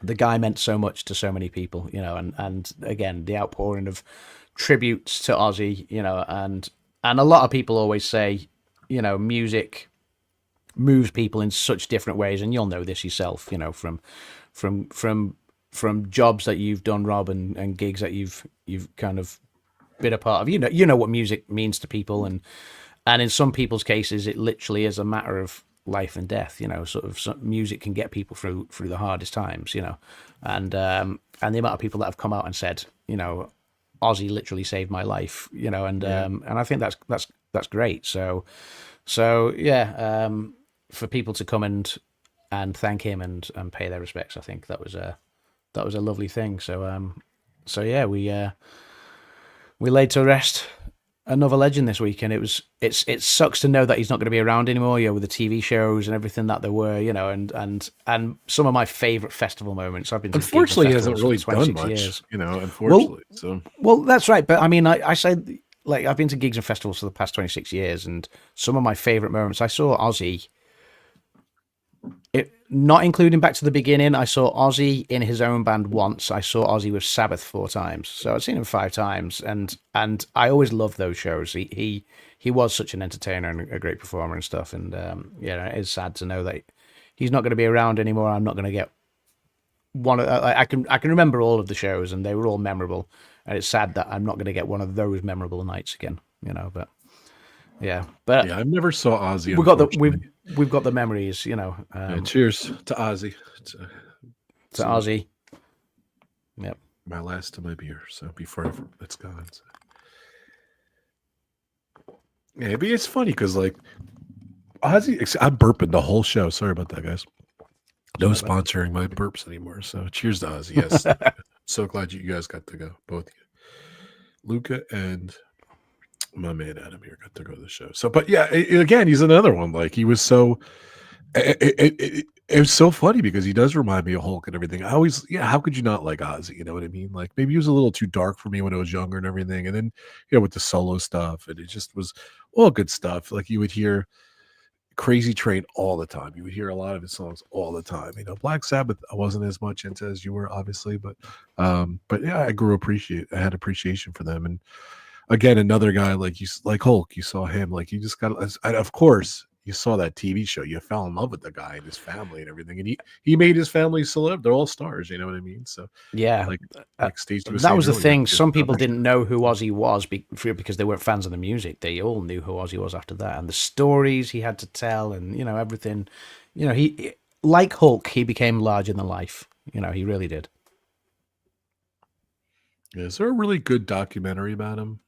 the guy meant so much to so many people, and again, the outpouring of tributes to Ozzy, and a lot of people always say, music moves people in such different ways, and you'll know this yourself, from jobs that you've done, Rob, and gigs that you've kind of been a part of. You know what music means to people, and in some people's cases, it literally is a matter of life and death. Sort of some music can get people through the hardest times. And the amount of people that have come out and said, Ozzy literally saved my life. And I think that's great. So yeah, for people to come and thank him and pay their respects, I think that was a lovely thing. So yeah, we laid to rest another legend this week, and it sucks to know that he's not going to be around anymore. With the TV shows and everything that there were, and some of my favorite festival moments. I've been to unfortunately he hasn't really done much, years. Unfortunately, well, that's right. But I mean, I say, like, I've been to gigs and festivals for the past 26 years, and some of my favorite moments. I saw Ozzy. Not including back to the beginning, I saw Ozzy in his own band once. I saw Ozzy with Sabbath 4 times, so I've seen him 5 times, and I always loved those shows. He was such an entertainer and a great performer and stuff. And it is sad to know that he's not going to be around anymore. I'm not going to get one. I can remember all of the shows, and they were all memorable. And it's sad that I'm not going to get one of those memorable nights again. But yeah, I never saw Ozzy. We've got the memories, cheers to Ozzy. To Ozzy. Yep. My last of my beer, so before it's gone. So. Yeah, but it's funny because like Ozzy, I'm burping the whole show. Sorry about that, guys. No sponsoring my burps anymore. So cheers to Ozzy. Yes, so glad you guys got to go, both of you, Luca and my man Adam here got to go to the show. So, but yeah, again, he's another one. Like he was so. It was so funny because he does remind me of Hulk and everything. I always, how could you not like Ozzy? You know what I mean? Like maybe he was a little too dark for me when I was younger and everything. And then, with the solo stuff, and it just was all good stuff. Like you would hear Crazy Train all the time. You would hear a lot of his songs all the time. Black Sabbath, I wasn't as much into as you were, obviously, but yeah, I had appreciation for them. And again, another guy like Hulk, you saw him, like you just got, of course, you saw that TV show, you fell in love with the guy and his family and everything, and he made his family celeb. They're all stars, you know what I mean? So yeah, like Stacey was that was the earlier, thing. Some people didn't know who Ozzy was because they weren't fans of the music. They all knew who Ozzy was after that, and the stories he had to tell, and everything. He, like Hulk, he became larger than life. He really did. Is there a really good documentary about him?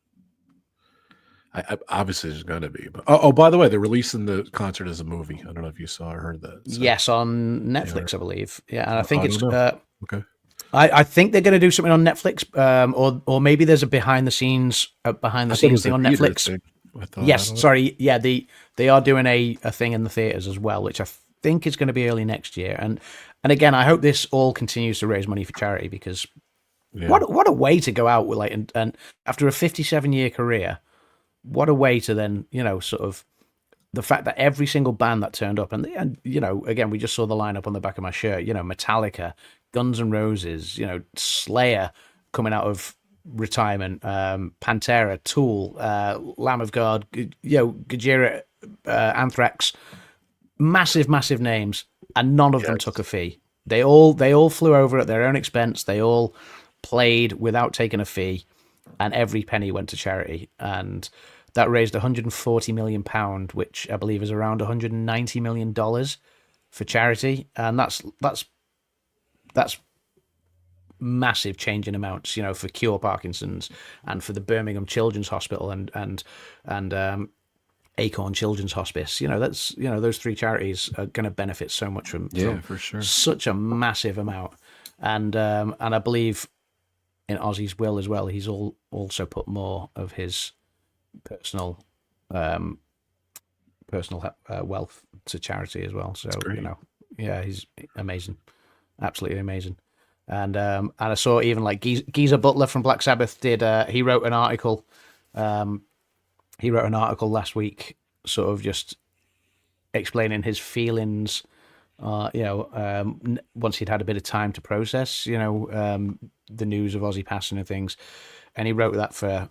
I obviously there's gonna be, but by the way, they're releasing the concert as a movie. I don't know if you saw or heard that. So. Yes, on Netflix, I believe. Yeah, and I think it's okay. I think they're going to do something on Netflix, or maybe there's a behind the scenes thing on Netflix. Yes, sorry, yeah, they are doing a thing in the theaters as well, which I think is going to be early next year. And again, I hope this all continues to raise money for charity, because what a way to go out with, like, and after a 57-year career. What a way to then, sort of the fact that every single band that turned up, and again, we just saw the lineup on the back of my shirt, Metallica, Guns N' Roses, Slayer coming out of retirement, Pantera, Tool, Lamb of God, Gojira, Anthrax, massive names, and none of them took a fee. They all flew over at their own expense. They all played without taking a fee. And every penny went to charity, and that raised £140 million, which I believe is around $190 million for charity, and that's massive change in amounts, for Cure Parkinson's and for the Birmingham Children's Hospital and Acorn Children's Hospice. That's those 3 charities are going to benefit so much from for sure, such a massive amount, and I believe. In Ozzy's will as well, he's also put more of his personal wealth to charity as well. So he's amazing, absolutely amazing. And I saw even like Geezer Butler from Black Sabbath did. He wrote an article. He wrote an article last week, sort of just explaining his feelings. Once he'd had a bit of time to process, the news of Ozzy passing and things, and he wrote that for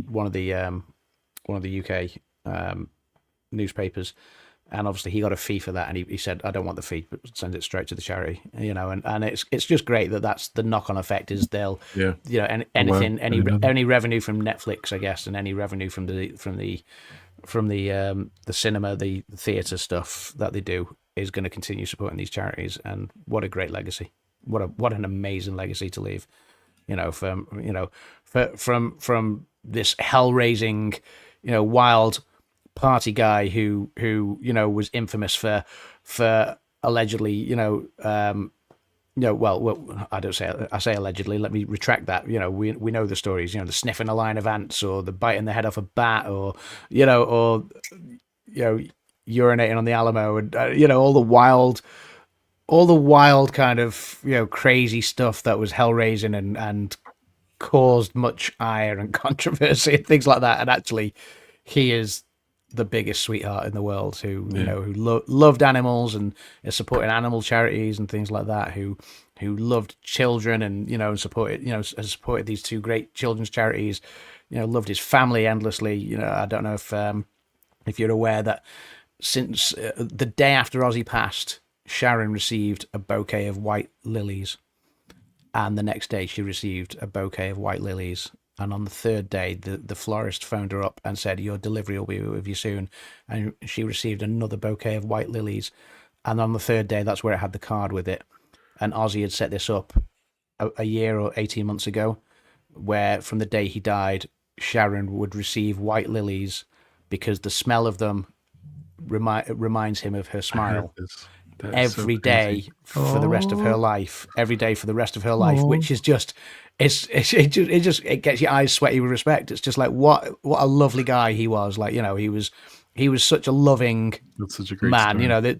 one of the UK newspapers, and obviously he got a fee for that, and he said, I don't want the fee, but send it straight to the charity, and it's just great that's the knock-on effect is they'll any revenue from Netflix, I guess, and any revenue from the the cinema, the theatre stuff that they do is going to continue supporting these charities. And what a great legacy! What an amazing legacy to leave. From this hell-raising, wild party guy who was infamous for allegedly, well, I say allegedly. Let me retract that. We know the stories. The sniffing a line of ants, or the biting the head off a bat, or urinating on the Alamo, and all the wild kind of crazy stuff that was hell raising and caused much ire and controversy and things like that. And actually, he is the biggest sweetheart in the world who loved animals and is supporting animal charities and things like that, who loved children and supported has supported these two great children's charities, loved his family endlessly. I don't know if you're aware that since the day after Ozzy passed, Sharon received a bouquet of white lilies, and the next day she received a bouquet of white lilies. And on the third day, the florist phoned her up and said, "Your delivery will be with you soon." And she received another bouquet of white lilies. And on the third day, that's where it had the card with it. And Ozzy had set this up a year or 18 months ago, where from the day he died, Sharon would receive white lilies because the smell of them reminds him of her smile. Every day for the rest of her life, which is just it gets your eyes sweaty with respect. It's just like what a lovely guy he was. Like he was such a loving That's such a great man. story.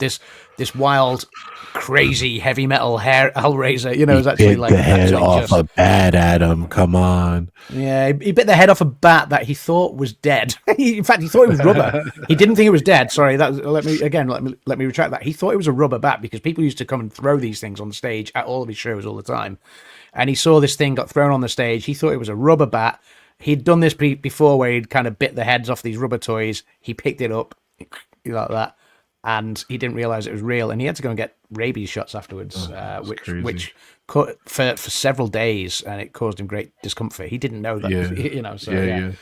This wild, crazy heavy metal hellraiser. Is actually like the head off a bat, Adam. Come on. Yeah, he bit the head off a bat that he thought was dead. In fact, he thought it was rubber. He didn't think it was dead. Sorry, let me retract that. He thought it was a rubber bat because people used to come and throw these things on stage at all of his shows all the time. And he saw this thing got thrown on the stage. He thought it was a rubber bat. He'd done this before where he'd kind of bit the heads off these rubber toys. He picked it up like that, and he didn't realize it was real. And he had to go and get rabies shots afterwards, which for several days, and it caused him great discomfort. He didn't know that,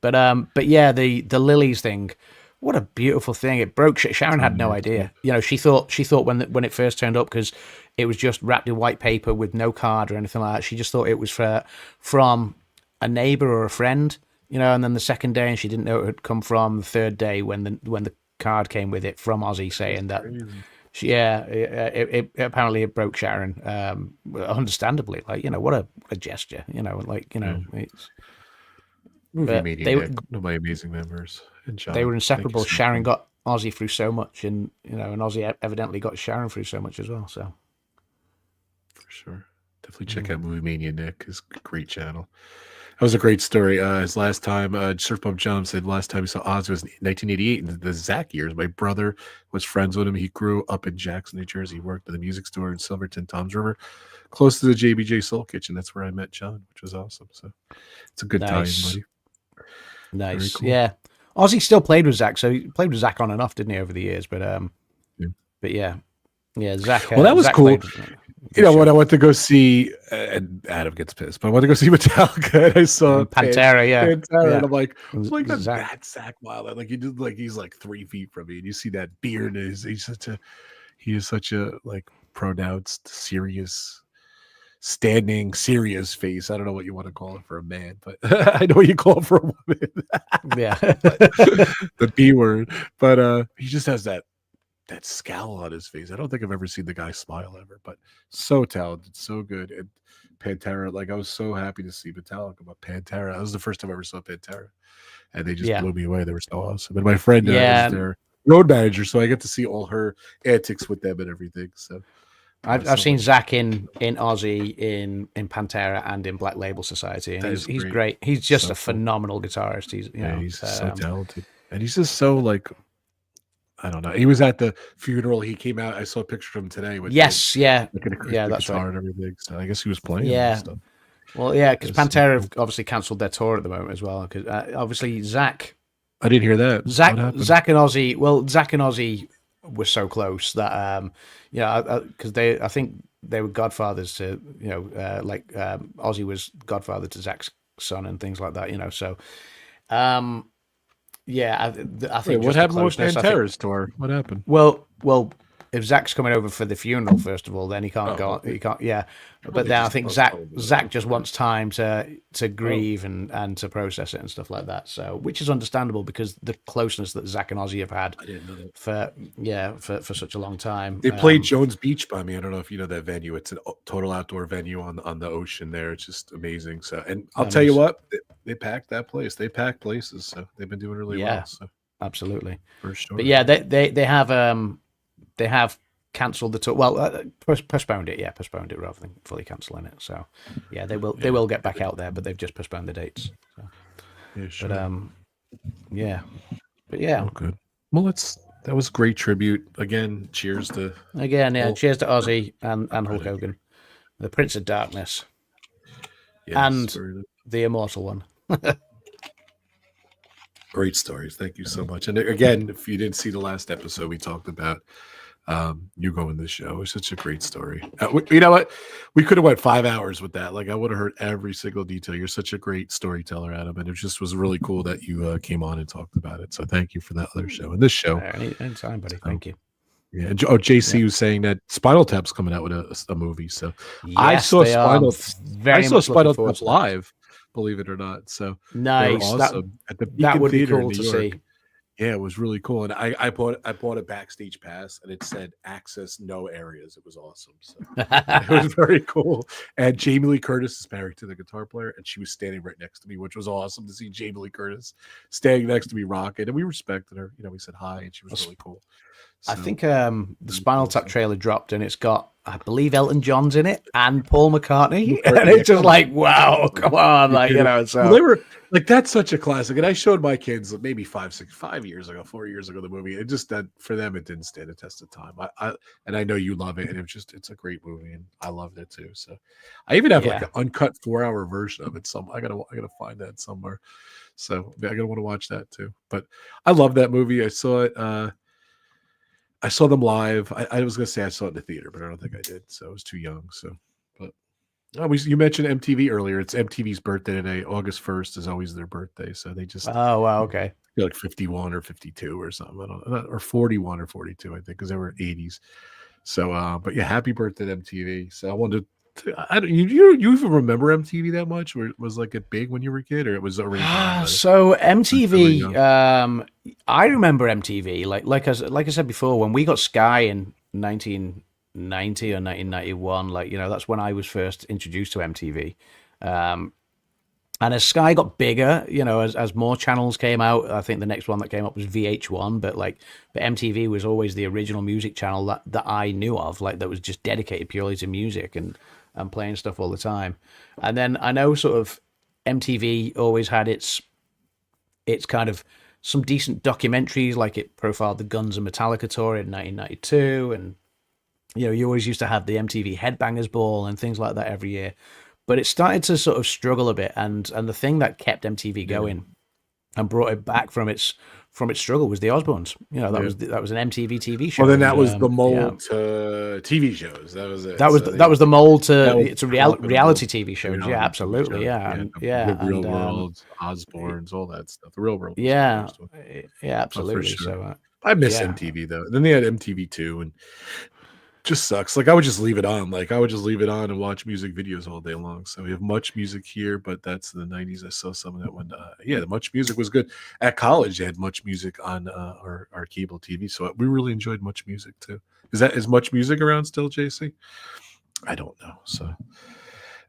But yeah, the lilies thing. What a beautiful thing! It broke. Sharon had no idea. She thought when it first turned up, because it was just wrapped in white paper with no card or anything like that. She just thought it was from a neighbor or a friend. And then the second day, and she didn't know it had come from. The third day, when the card came with it from Ozzy saying that. It apparently it broke Sharon. Understandably, what a gesture. It's. Movie Maniac, one of my amazing members. And John, they were inseparable. Sharon got Ozzy through so much, and Ozzy evidently got Sharon through so much as well. So, for sure, definitely check out Movie Mania Nick. His great channel. That was a great story. His last time, Surf Bump John said last time he saw Ozzy was in 1988 in the Zach years. My brother was friends with him. He grew up in Jackson, New Jersey. He worked at the music store in Silverton, Toms River, close to the JBJ Soul Kitchen. That's where I met John, which was awesome. So it's a good time, buddy. Nice. Cool. Yeah. Ozzy still played with Zach, so he played with Zach on and off, didn't he, over the years? But Zach. Well, that was Zach cool. When I went to go see, and Adam gets pissed, but I went to go see Metallica, and I saw Pantera, and I'm like that's Zach Wilder. Like he's like 3 feet from me, and you see that beard. He is such a like pronounced, serious. Standing serious face. I don't know what you want to call it for a man, but I know what you call it for a woman. Yeah. The B word. But he just has that scowl on his face. I don't think I've ever seen the guy smile ever, but so talented, so good. And Pantera, like I was so happy to see Metallica, but Pantera, that was the first time I ever saw Pantera. And they just blew me away. They were so awesome. And my friend was their road manager, so I get to see all her antics with them and everything. So I've seen Zach in Ozzy, in Pantera, and in Black Label Society, and he's great. He's just a phenomenal guitarist. He's so talented, and he's just so like, I don't know. He was at the funeral. He came out. I saw a picture of him today. With that's guitar right. And everything. So I guess he was playing. Yeah. Stuff. Well, yeah, because Pantera have obviously cancelled their tour at the moment as well. Because obviously Zach, I didn't hear that. Zach and Ozzy. Well, Zach and Ozzy were so close that because I think they were godfathers to Ozzy was godfather to Zach's son and things like that, so Yeah, I Wait, think what just the happened with closeness. I think Pantera's tour? What happened? well, if Zach's coming over for the funeral first of all, then he can't Oh, go. okay. He can't. Yeah, Well, but they then I just think Zach postponed it. Zach just Okay. wants time to Oh, grieve and to process it and stuff like that. So, which is understandable because the closeness that Zach and Ozzy have had I didn't know that. for such a long time. They played Jones Beach by me. I don't know if you know that venue. It's a total outdoor venue on the ocean there. It's just amazing. So, and I'll Oh, tell you nice. what, they packed that place. They packed places, so they've been doing really well. Yeah, So absolutely. for But sure. yeah, they have cancelled the tour. Well, postponed it. Yeah, postponed it rather than fully cancelling it. So yeah, they Yeah, will get back out there, but they've just postponed the dates. So, yeah, but sure. yeah, but yeah. Oh, good. Well, that was a great tribute. Again, cheers to Again, yeah. Hulk. Cheers to Ozzy and Hulk Right. Hogan, the Prince of Darkness, Yes, and very the immortal one. great stories. Thank you so much. And again, if you didn't see the last episode, we talked about you going to the show. It was such a great story. You know what? We could have went 5 hours with that. Like I would have heard every single detail. You're such a great storyteller, Adam, and it just was really cool that you came on and talked about it. So thank you for that other show and this show. Anytime, buddy. So, Thank you. yeah. JC Yeah. was saying that Spinal Tap's coming out with a movie. So I Yes, saw they are. I'm I very saw much looking Spinal forward Tap to that. live, believe it or not. So they were Nice. awesome at the That Beacon would be Theater in cool New to York. see. Yeah, it was really cool. And I bought a backstage pass and it said access no areas. It was awesome. So it was very cool. And Jamie Lee Curtis is married to the guitar player, and she was standing right next to me, which was awesome to see Jamie Lee Curtis standing next to me rocking. And we respected her. You know, we said hi, and she was really cool. I So think the Spinal Tap awesome. trailer dropped, and it's got, I believe, Elton John's in it and Paul McCartney, McCartney, and yeah, it's just come like, on. wow, come on, like, you know. Well, So they were like, that's such a classic. And I showed my kids maybe 5 years ago, 4 years ago, the movie. It just that for them, it didn't stand the test of time. And I know you love it, and it's a great movie, and I loved it too. So I even have like yeah, an uncut 4-hour version of it. I gotta find that somewhere. So I gotta want to watch that too. But I love that movie. I saw it. I saw them live. I was gonna say I saw it in the theater, but I don't think I did. So I was too young. So, but you mentioned MTV earlier. It's MTV's birthday today. August 1st is always their birthday. So they just oh wow, okay, feel like 51 or 52 or something. I don't know, or 41 or 42, I think, because they were 80s. So, but yeah, happy birthday to MTV. So I wanted to, I don't, you even remember MTV that much? Or was like it big when you were a kid, or it was already gone? So Really MTV, young? I remember MTV. Like I said before, when we got Sky in 1990 or 1991, like, you know, that's when I was first introduced to MTV. And as Sky got bigger, you know, as more channels came out, I think the next one that came up was VH1, but MTV was always the original music channel that I knew of, like that was just dedicated purely to music and playing stuff all the time. And then I know sort of MTV always had its kind of some decent documentaries, like it profiled the Guns and Metallica tour in 1992, and you know, you always used to have the MTV Headbangers Ball and things like that every year. But it started to sort of struggle a bit, and the thing that kept MTV going and brought it back from its struggle was the Osbournes. You know, that was an MTV TV show. Well, then that and, was the yeah, mold to TV shows. That was it. that was So that was the mold that was to the reality mold TV to shows. Yeah, reality TV absolutely. shows. Yeah, Yeah, and yeah, Real and World, Osbournes, all that stuff. The Real World was the yeah, first one. yeah, Oh, for absolutely. sure. So I miss yeah, MTV though. Then they had MTV2, and just sucks. Like I would just leave it on. Like I would just leave it on and watch music videos all day long. So we have Much Music here, but that's the 90s. I saw some of that when yeah, the Much Music was good. At college they had Much Music on our cable TV. So we really enjoyed Much Music too. Is Much Music around still, JC? I don't know. So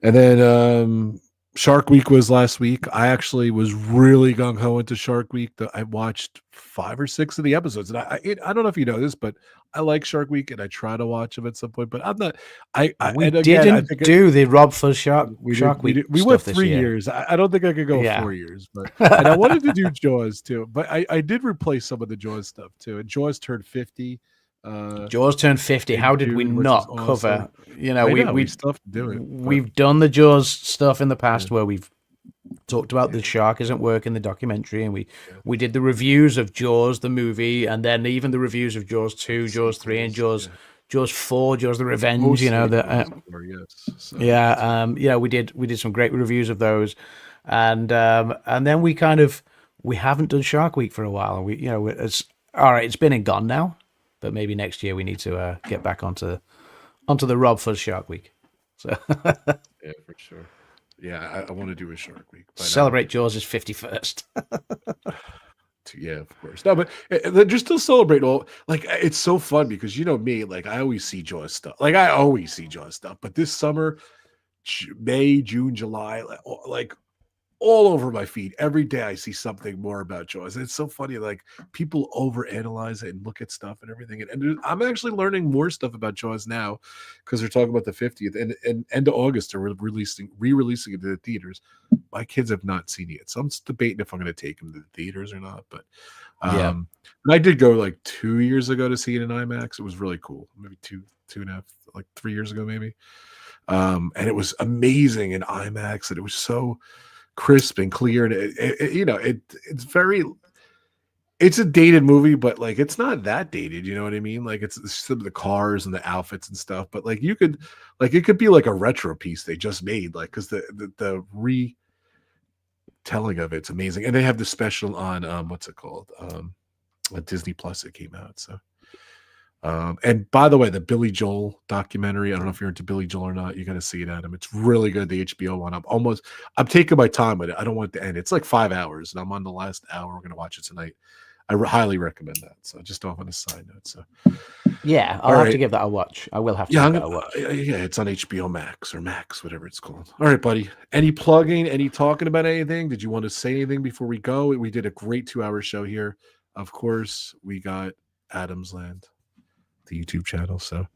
and then Shark Week was last week. I actually was really gung ho into Shark Week. I watched 5 or 6 of the episodes, and I don't know if you know this, but I like Shark Week, and I try to watch them at some point. But I'm not. we And again, I didn't think do the RobFuz Shark we Week did, we went stuff this 3 year. years. I don't think I could go Yeah. 4 years, but and I wanted to do Jaws too, but I did replace some of the Jaws stuff too. And Jaws turned 50. Jaws turned 50. In How did we June, which was not cover? awesome. You know, we still have to do it. We've done the Jaws stuff in the past where we've talked about the shark isn't working, the documentary, and we did the reviews of Jaws the movie, and then even the reviews of Jaws 2, Jaws 3, and Jaws 4, Jaws the Revenge. You know that. Yes. So, yeah, we did some great reviews of those, and then we kind of we haven't done Shark Week for a while. We, it's all right. It's been and gone now, but maybe next year we need to get back onto the RobFuz Shark Week. So Yeah, for sure. Yeah, I want to do a Shark Week. But, celebrate Jaws' 51st. yeah, of course. No, but they're just still celebrate all. Like, it's so fun because me, like I always see Jaws stuff. But this summer, May, June, July, like all over my feed. Every day I see something more about Jaws. And it's so funny. Like people overanalyze it and look at stuff and everything. And I'm actually learning more stuff about Jaws now because they're talking about the 50th and end of August they're re-releasing it to the theaters. My kids have not seen it yet, so I'm just debating if I'm going to take them to the theaters or not. But and I did go like 2 years ago to see it in IMAX. It was really cool. Maybe two and a half, like 3 years ago, maybe. And it was amazing in IMAX, and it was so crisp and clear, and it's a dated movie, but like it's not that dated, you know what I mean? Like it's some of the cars and the outfits and stuff, but like it could be like a retro piece they just made, like because the retelling of it's amazing. And they have the special on what's it called, Disney Plus. It came out. So and by the way, the Billy Joel documentary, I don't know if you're into Billy Joel or not, you got to see it, Adam. It's really good. The HBO one. I'm taking my time with it. I don't want it to end. It's like 5 hours and I'm on the last hour. We're going to watch it tonight. I highly recommend that. So just off on a side note. So yeah, I'll have to give that a watch. I will have to give that a watch. Yeah, it's on HBO Max or Max, whatever it's called. All right, buddy. Any plugging, any talking about anything? Did you want to say anything before we go? We did a great 2-hour show here. Of course, we got AdamsLand, the YouTube channel. So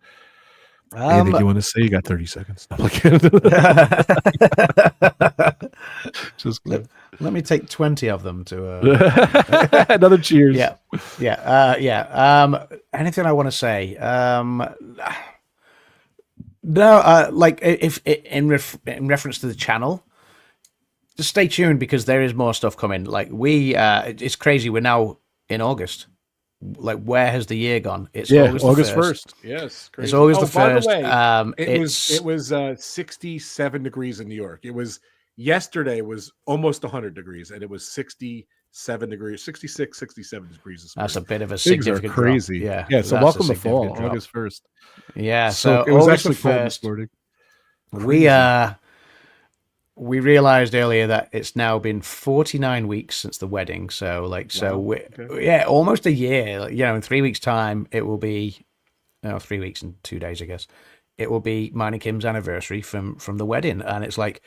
anything you want to say? You got 30 seconds. Just let me take 20 of them to another cheers. Anything I want to say? No, like if in reference to the channel, just stay tuned because there is more stuff coming. Like it's crazy. We're now in August. Like, where has the year gone? It's August 1st. Yes, crazy. It's August the 1st. By the way, it was 67 degrees in New York. It was yesterday was almost 100 degrees, and it was 67 degrees, 66, 67 degrees this morning. That's a bit of a Things significant are crazy. Drop. Yeah. So welcome to fall, August 1st. Yeah. So it was August actually cold this morning. We realized earlier that it's now been 49 weeks since the wedding. So almost a year. In 3 weeks' time, it will be 3 weeks and 2 days, I guess. It will be mine and Kim's anniversary from the wedding, and it's like,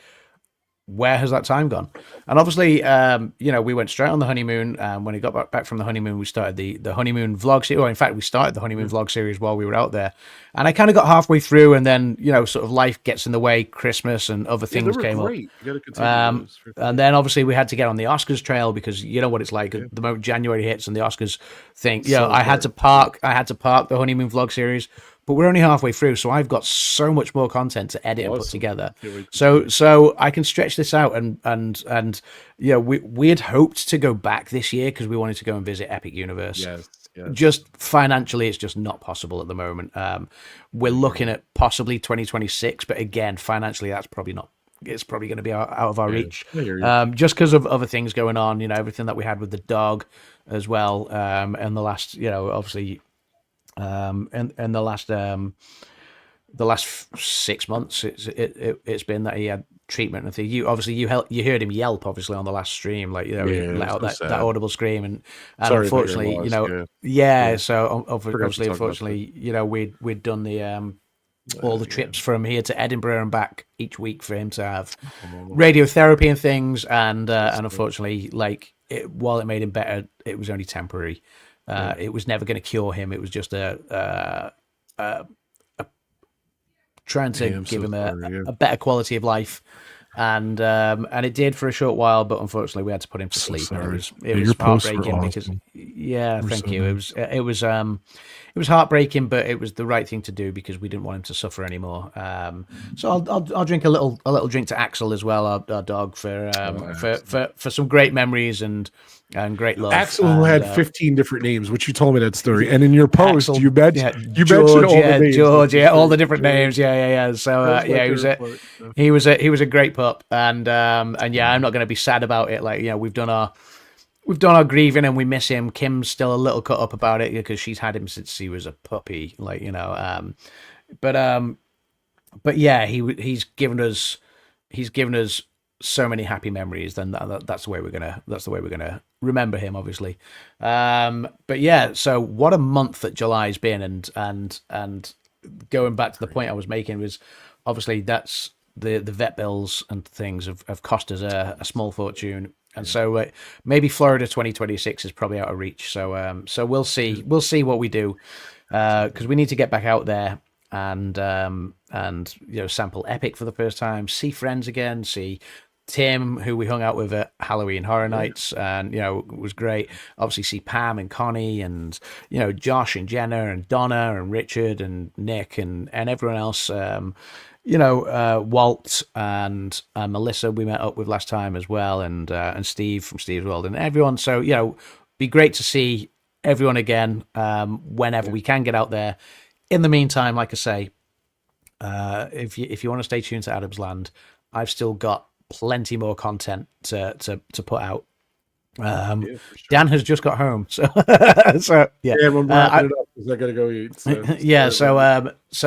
where has that time gone? And obviously, we went straight on the honeymoon. When we got back from the honeymoon, we started the honeymoon vlog series. Or in fact, we started the honeymoon vlog series while we were out there. And I kind of got halfway through, and then sort of life gets in the way. Christmas and other things came up. You got to continue and then obviously we had to get on the Oscars trail because you know what it's like. The moment January hits and the Oscars thing, I had to park the honeymoon vlog series. But we're only halfway through, so I've got so much more content to edit and put together. So I can stretch this out, and we had hoped to go back this year because we wanted to go and visit Epic Universe. Yes. Just financially, it's just not possible at the moment. We're looking at possibly 2026, but again, financially, that's probably not. It's probably going to be out of our reach, just because of other things going on. Everything that we had with the dog as well, and the last, obviously. And the last 6 months, it's been that he had treatment and thing. You heard him yelp obviously on the last stream, like he let out that audible scream, and unfortunately, So obviously, unfortunately, we'd done the all the trips from here to Edinburgh and back each week for him to have radiotherapy and things, and unfortunately, while it made him better, it was only temporary. It was never going to cure him. It was just trying to give him a better quality of life, and it did for a short while. But unfortunately, we had to put him to sleep. It was heartbreaking because thank you. It was heartbreaking, but it was the right thing to do because we didn't want him to suffer anymore. So I'll drink a little drink to Axel as well, our dog, for some great memories and great love. Axel, who had 15 different names, which you told me that story, and in your post, Axel, you mentioned George, all the names. George, all the different names, So he was a great pup, and I'm not going to be sad about it. We've done we've done our grieving and we miss him. Kim's still a little cut up about it because she's had him since he was a puppy, like, you know. But yeah, he's given us so many happy memories. Then that's the way we're gonna remember him, obviously. But yeah, so what a month that July's been, and going back to the point I was making was obviously that's the vet bills and things have cost us a small fortune. And so maybe Florida 2026 is probably out of reach. So we'll see what we do, because we need to get back out there and sample Epic for the first time, see friends again, see Tim, who we hung out with at Halloween Horror Nights, and it was great. Obviously, see Pam and Connie, and Josh and Jenna and Donna and Richard and Nick and everyone else. Walt and Melissa we met up with last time as well, and Steve from Steve's World and everyone. So be great to see everyone again whenever we can get out there. In the meantime, like I say, if you want to stay tuned to AdamsLand, I've still got plenty more content to put out. Sure. Dan has just got home, so yeah. Yeah, I'm wrapping it up because I gotta go eat. So yeah, so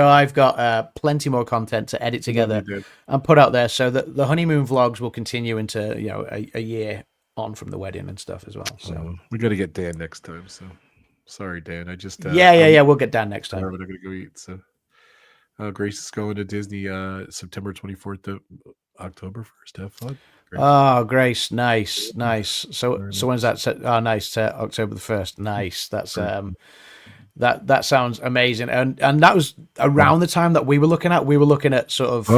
I've got plenty more content to edit together and put out there, so that the honeymoon vlogs will continue into a year on from the wedding and stuff as well. So we got to get Dan next time. So sorry, Dan. I just we'll get Dan next time. But I'm gonna go eat. So Grace is going to Disney September 24th to October 1st. Have fun. Grace. Oh, Grace, nice. So when's that? Oh, nice. October the 1st. Nice. That's that sounds amazing. And that was around the time that we were looking at. We were looking at sort of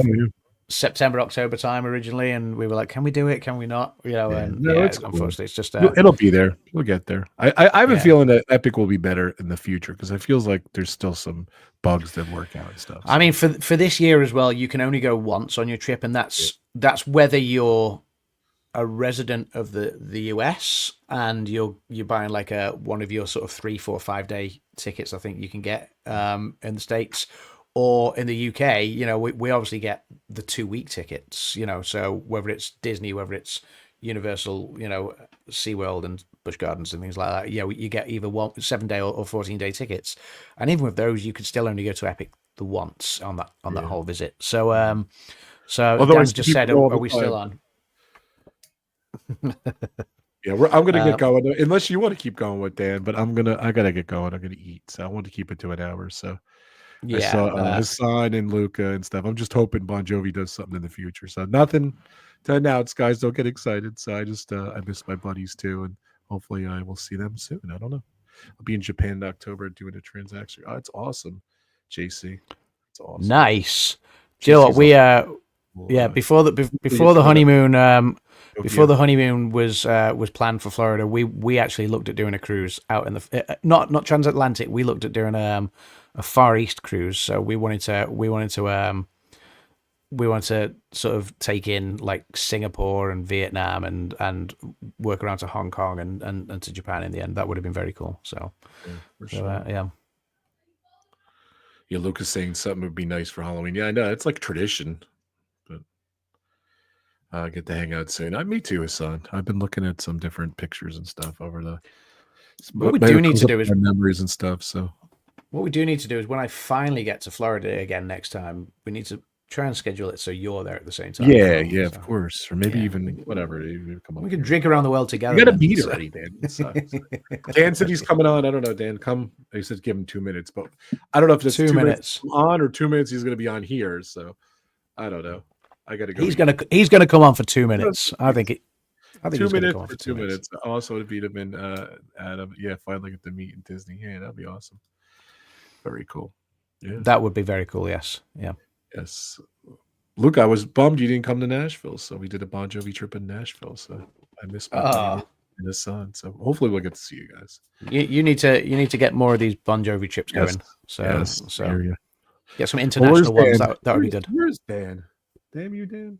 September, October time originally, and we were like, "Can we do it? Can we not?" Unfortunately, it's just it'll be there. We'll get there. I have a feeling that Epic will be better in the future because it feels like there's still some bugs that work out and stuff. So. I mean, for this year as well, you can only go once on your trip, and that's whether you're a resident of the US and you're buying like one of your sort of 3, 4, 5 day tickets. I think you can get in the States. Or in the UK, we obviously get the 2-week tickets, so whether it's Disney, whether it's Universal, SeaWorld and Busch Gardens and things like that, you get either 7-day or 14-day tickets. And even with those, you could still only go to Epic the once on that whole visit. So, Dan's just said, are we still on? Yeah, I'm going to get going, unless you want to keep going with Dan, but I got to get going. I'm going to eat. So I want to keep it to an hour. So. Yeah, I saw Hassan and Luca and stuff. I'm just hoping Bon Jovi does something in the future. So nothing to announce, guys. Don't get excited. So I just I miss my buddies too, and hopefully I will see them soon. I don't know. I'll be in Japan in October doing a transaction. Oh, it's awesome, JC. It's awesome. Nice. Jill, we before the honeymoon. Before the honeymoon was planned for Florida, we actually looked at doing a cruise out in the not transatlantic. We looked at doing a Far East cruise. So we wanted to sort of take in like Singapore and Vietnam and work around to Hong Kong and to Japan in the end. That would have been very cool. So yeah, Lucas saying something would be nice for Halloween. Yeah, I know it's like tradition. Get to hang out soon. Me too, Hassan. I've been looking at some different pictures and stuff over the. What we do need to do is memories and stuff. So, what we do need to do is when I finally get to Florida again next time, we need to try and schedule it so you're there at the same time. Yeah, of course, or maybe even whatever. We can drink around the world together. You got to meet already, Dan. Dan said he's coming on. I don't know, Dan. Come. He said give him 2 minutes, but I don't know if it's 2 minutes on or 2 minutes. He's going to be on here, so I don't know. I gotta go. He's gonna come on for 2 minutes. I think 2 minutes for 2 minutes. Also to beat him in Adam. Yeah, finally get to meet in Disney. Yeah, that'd be awesome. Very cool. Yeah. That would be very cool, yes. Yeah. Yes. Luke, I was bummed you didn't come to Nashville. So we did a Bon Jovi trip in Nashville. So I missed my buddy and his son. So hopefully we'll get to see you guys. You need to get more of these Bon Jovi trips going. So get some international ones. That would be good. Where's Dan? Damn you, Dan.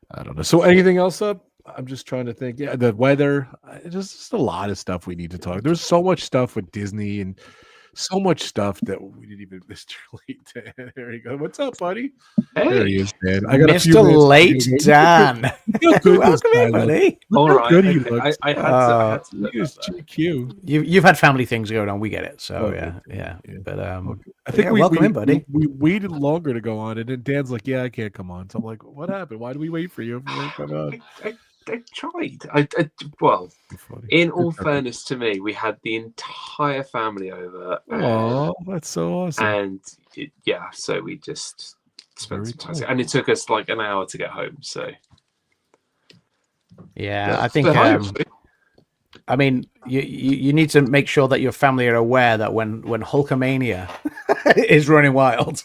I don't know. So anything else up? I'm just trying to think. Yeah, the weather. There's just a lot of stuff we need to talk. There's so much stuff with Disney and so much stuff that we didn't even Mr. Late Dan. There you go. What's up, buddy? Hey. There he is, Dan. I got a few Mr. rants. Late Dan. Look good this Welcome guy in, buddy. looks. Look All how right, good he okay. looks. I had to He look is at that. GQ. You've had family things going on. We get it. So Okay. yeah. But I think welcome in, buddy. we waited longer to go on, and then Dan's like, "Yeah, I can't come on." So I'm like, "What happened? Why do we wait for you if you won't come on?" I tried. Well, Funny. in all fairness to me, we had the entire family over. Oh, that's so awesome! And so we just spent Very some time, cool. and it took us like an hour to get home. So Yeah, I think. but hopefully- I mean, you need to make sure that your family are aware that when Hulkamania is running wild,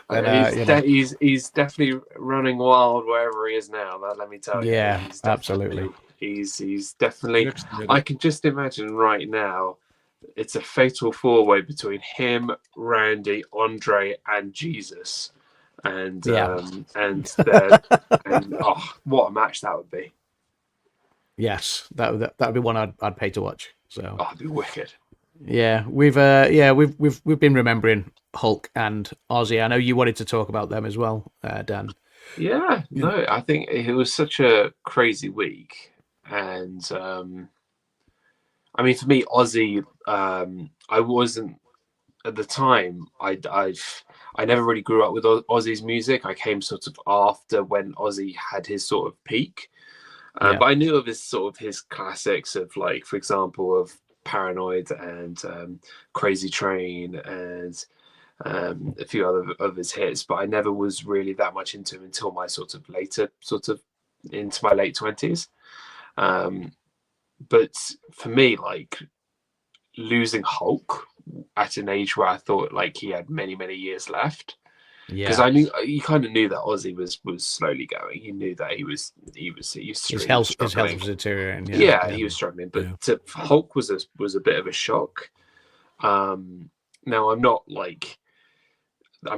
then, he's definitely running wild wherever he is now. Let me tell you. Yeah, He's definitely- absolutely. He's definitely. Next minute. I can just imagine right now. It's a fatal four-way between him, Randy, Andre, and Jesus, and and oh, what a match that would be! yes, that would be one I'd pay to watch. So Oh, it'd be wicked. yeah, we've been remembering Hulk and Ozzy. I know you wanted to talk about them as well, Dan. Yeah, no, I think it was such a crazy week, and I mean, for me, Ozzy, I wasn't at the time. I never really grew up with Ozzy's music. I came sort of after when Ozzy had his sort of peak, but I knew of his classics of, like, for example, of Paranoid and Crazy Train and a few other of his hits. But I never was really that much into him until my later into my late 20s. But for me, like, losing Hulk at an age where I thought like he had many years left, because you kind of knew that Ozzy was slowly going. You knew that he was his health was deteriorating. He was struggling. But Hulk was a bit of a shock. Now I'm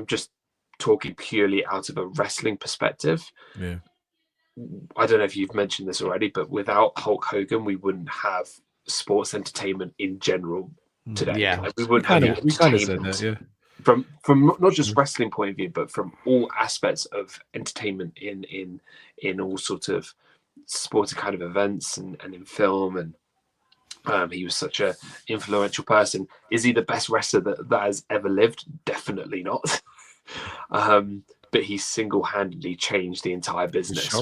just talking purely out of a wrestling perspective. Yeah. I don't know if you've mentioned this already, but without Hulk Hogan, we wouldn't have sports entertainment in general today. Yeah, like, we wouldn't have. We kind of said that, yeah. From not just wrestling point of view, but from all aspects of entertainment in all sorts of sporting kind of events and in film. And he was such a influential person. Is he the best wrestler that has ever lived? Definitely not. But he single-handedly changed the entire business.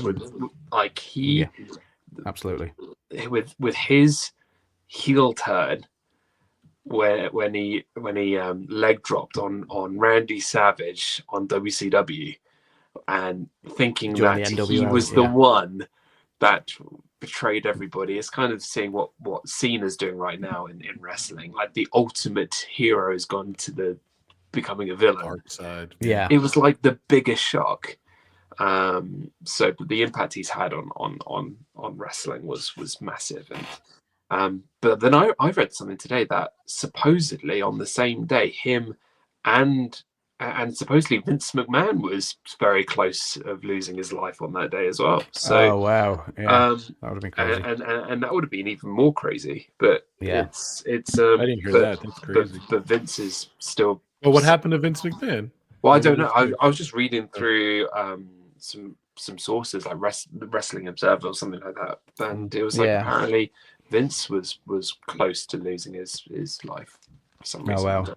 Absolutely. With his heel turn, when he leg dropped on Randy Savage on WCW, and thinking Join that the he NWO, was the one that betrayed everybody. It's kind of seeing what Cena's doing right now in wrestling. Like, the ultimate hero has gone to becoming a villain. Dark side. Yeah, it was like the biggest shock. So the impact he's had on wrestling was massive. And but then I read something today that supposedly on the same day, him and supposedly Vince McMahon was very close of losing his life on that day as well. So oh wow, yeah, that would have been crazy. and that would have been even more crazy. But Yeah. it's I didn't hear that. That's crazy. But Vince is still. Well, what happened to Vince McMahon? Well, I don't know. I was just reading through some sources like Wrestling Observer or something like that, and it was like apparently Vince was close to losing his life for some reason. Oh wow.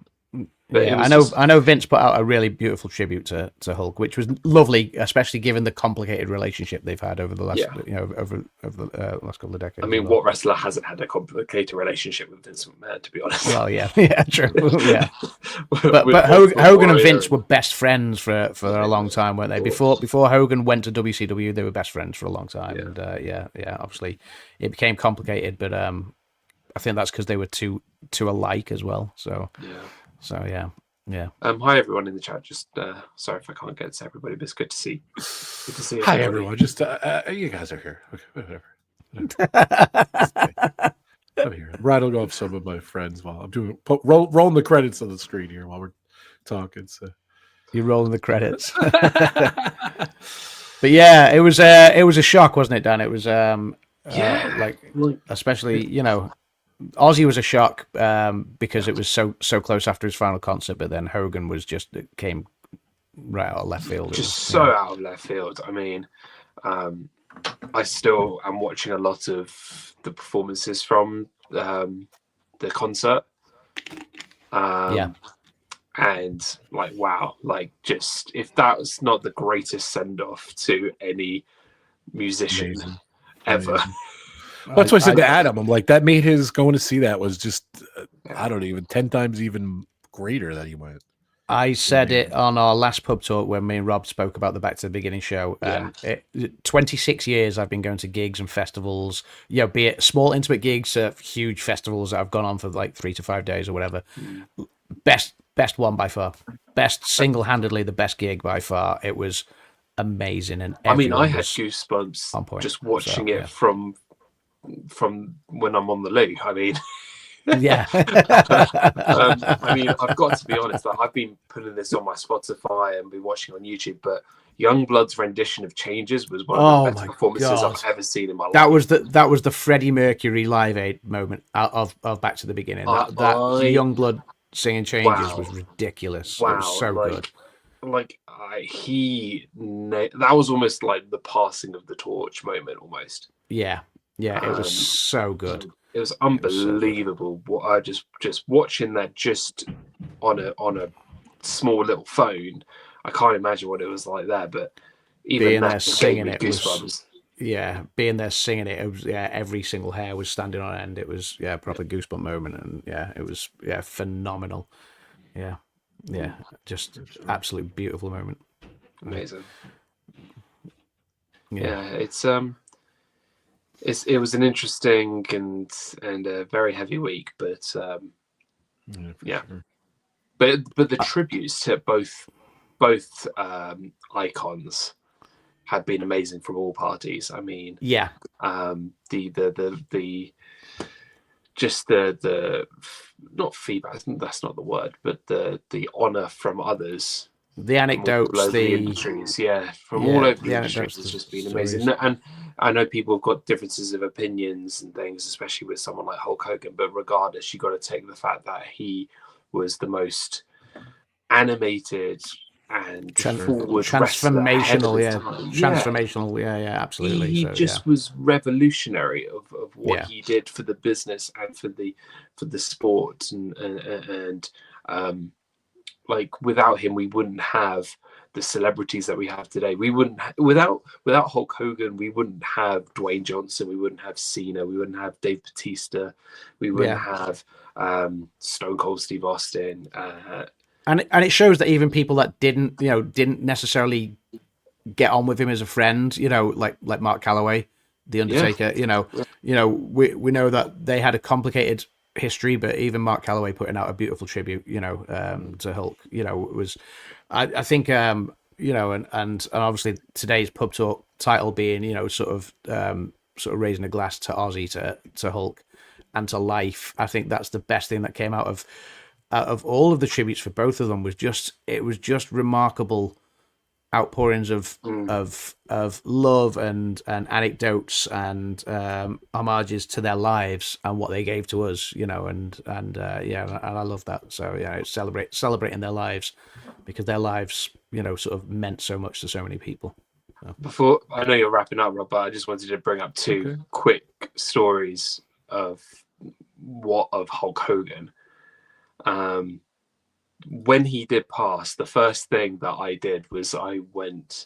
But Yeah, I know Vince put out a really beautiful tribute to Hulk, which was lovely, especially given the complicated relationship they've had over the last over the last couple of decades. I mean, what wrestler hasn't had a complicated relationship with Vince McMahon, to be honest? Well, yeah, true. Yeah, but Hogan and Vince were best friends for a long time, weren't they? Before Hogan went to WCW, they were best friends for a long time. Yeah. And obviously it became complicated, but I think that's because they were too alike as well. So yeah. Hi everyone in the chat. Just sorry if I can't get to everybody, but it's good to see. Hi everyone. Just you guys are here. Okay, whatever. I'm here. I'm rattling off some of my friends while I'm doing rolling the credits on the screen here while we're talking. So you're rolling the credits. But yeah, it was a shock, wasn't it, Dan? It was like especially Ozzy was a shock because it was so close after his final concert, but then Hogan was just, it came right out of left field. Just so out of left field. I mean, I still am watching a lot of the performances from the concert. And like, wow, like, just if that was not the greatest send off to any musician ever. Amazing. That's what I said to Adam. I'm like, that made his going to see that was just, I don't even 10 times even greater that he went. I said it on our last pub talk when me and Rob spoke about the Back to the Beginning show. 26 years I've been going to gigs and festivals, be it small intimate gigs, huge festivals that I've gone on for like 3 to 5 days or whatever. Best one by far. Best single-handedly the best gig by far. It was amazing. And I mean, I had goosebumps on point, just watching it from when I'm on the loo. I mean, yeah. I mean, I've got to be honest. Like, I've been putting this on my Spotify and been watching on YouTube, but Youngblood's rendition of Changes was one of the best performances I've ever seen in my life. That was the Freddie Mercury Live Aid moment of Back to the Beginning. That Youngblood singing Changes was ridiculous. Wow, it was so good. Like, that was almost like the passing of the torch moment, almost. Yeah, it was so good. It was unbelievable. I just watching that just on a small little phone. I can't imagine what it was like there, but even being that there singing it goosebumps. Being there singing it was every single hair was standing on end. It was proper goosebump moment, and it was phenomenal. Just absolutely beautiful moment. Amazing. It was an interesting and a very heavy week, but Sure. but the tributes to both icons had been amazing from all parties. I mean, the not feedback, that's not the word, but the honor from others, the anecdotes, from the industries, all over the industries has just been amazing. And I know people have got differences of opinions and things, especially with someone like Hulk Hogan, but regardless, you got to take the fact that he was the most animated and transformational, absolutely. He was revolutionary of what he did for the business and for the sport, and like, without him, we wouldn't have the celebrities that we have today. We wouldn't without Hulk Hogan, we wouldn't have Dwayne Johnson, we wouldn't have Cena, we wouldn't have Dave Bautista, we wouldn't have Stone Cold Steve Austin. And it shows that even people that didn't necessarily get on with him as a friend, like Mark Calloway, The Undertaker, we know that they had a complicated history, but even Mark Calloway putting out a beautiful tribute, to Hulk, it was, I think, and obviously today's pub talk title being, sort of raising a glass to Ozzy, to Hulk, and to life. I think that's the best thing that came out of all of the tributes for both of them. It was just remarkable outpourings of love and anecdotes and homages to their lives and what they gave to us, and I love that. So it's celebrating their lives, because their lives, sort of meant so much to so many people. So. Before, I know you're wrapping up, Rob, but I just wanted to bring up two quick stories of Hulk Hogan. When he did pass, the first thing that I did was I went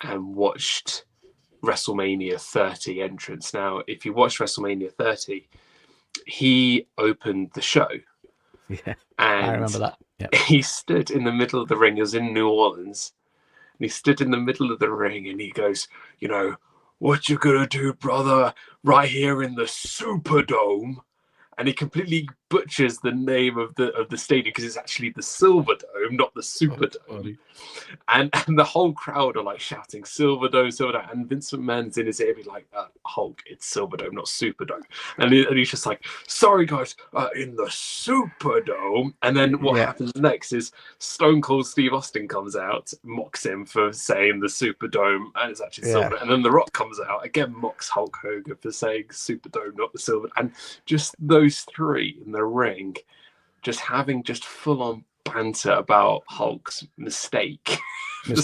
and watched WrestleMania 30 entrance. Now, if you watch WrestleMania 30, he opened the show. Yeah, and I remember that. Yep. He stood in the middle of the ring. It was in New Orleans. And he stood in the middle of the ring and he goes, what you gonna do, brother, right here in the Superdome? And he completely butchers the name of the stadium because it's actually the Silverdome, not the Superdome. And the whole crowd are like shouting Silverdome, Silverdome, and Vince McMahon's in his ear be like, Hulk, it's Silverdome, not Superdome. And he's just like, sorry guys, in the Superdome. And then what happens next is Stone Cold Steve Austin comes out, mocks him for saying the Superdome, and it's actually Silverdome. And then The Rock comes out, again mocks Hulk Hogan for saying Superdome, not the Silver. And just those three in the ring, just having just full on banter about Hulk's mistake. The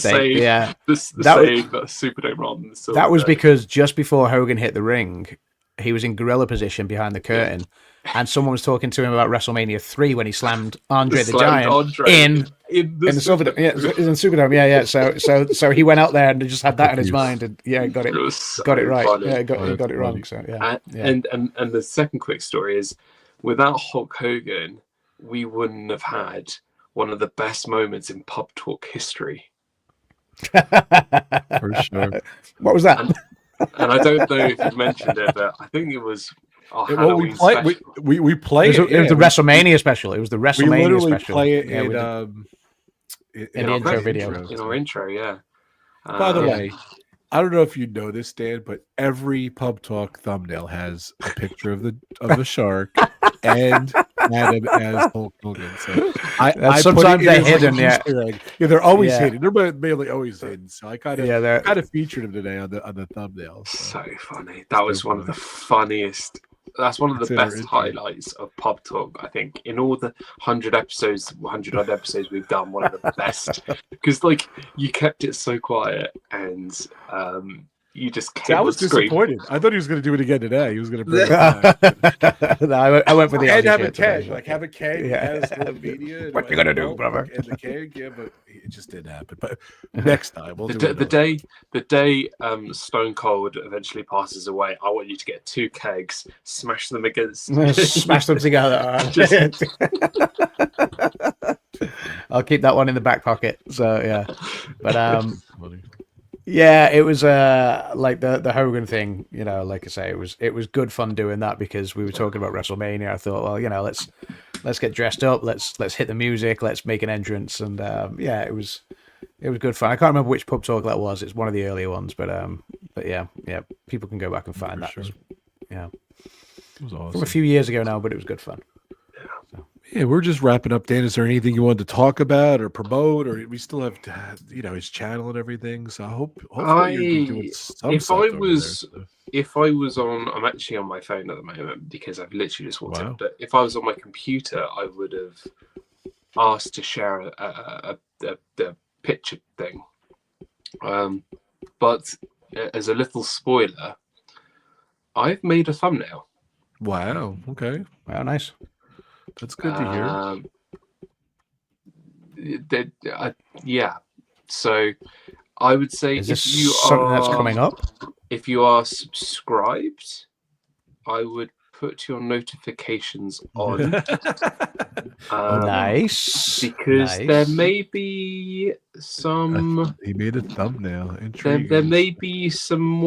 Superdome rather than the Silver. That was because just before Hogan hit the ring, he was in gorilla position behind the curtain, and someone was talking to him about WrestleMania 3 when he slammed Andre the Giant in the Silverdome. Yeah, in the Superdome. Yeah. So he went out there and just had that in his mind, and got it right. Funny. Yeah, got it wrong. So And the second quick story is, without Hulk Hogan, we wouldn't have had one of the best moments in pub talk history. For sure. What was that? And I don't know if you mentioned it, but I think it was our Halloween special. We play it. It was the WrestleMania special. It was the WrestleMania special. Play it in the intro video. In our intro, yeah. By the way, I don't know if you know this, Dan, but every Pub Talk thumbnail has a picture of the shark and Adam as Hulk Hogan. So I sometimes they're hidden. Yeah, they're always hidden. They're mainly always hidden. So I kind of featured them today on the thumbnail. So funny. That was one of the funniest. That's one of the best highlights of Pub Talk, I think. In all the 100 odd episodes we've done, one of the best. Because like you kept it so quiet, and you just came. I was disappointed. I thought he was going to do it again today. He was going to bring it back. No, I went for the and have a keg, have a keg. Media. What you gonna do, brother? And the keg, but it just didn't happen. But next time, we'll do it. The day Stone Cold eventually passes away, I want you to get 2 kegs, smash them against, smash them together. I'll keep that one in the back pocket. So yeah, but yeah, it was like the Hogan thing, like I say, it was good fun doing that because we were talking about WrestleMania. I thought, well, let's get dressed up, let's hit the music, let's make an entrance, and it was good fun. I can't remember which Pub Talk that was. It's one of the earlier ones, but yeah, people can go back and find that. Sure. It was awesome. From a few years ago now, but it was good fun. Yeah, we're just wrapping up, Dan. Is there anything you wanted to talk about or promote, or we still have, his channel and everything? So hopefully you're doing some if I was on, I'm actually on my phone at the moment because I've literally just walked in. But if I was on my computer, I would have asked to share the picture thing. But as a little spoiler, I've made a thumbnail. Wow. Okay. Wow. Nice. That's good to hear. Yeah. So I would say is this something that's coming up? If you are subscribed, I would put your notifications on. Nice. Because there may be some. He made a thumbnail. Intriguing. There may be some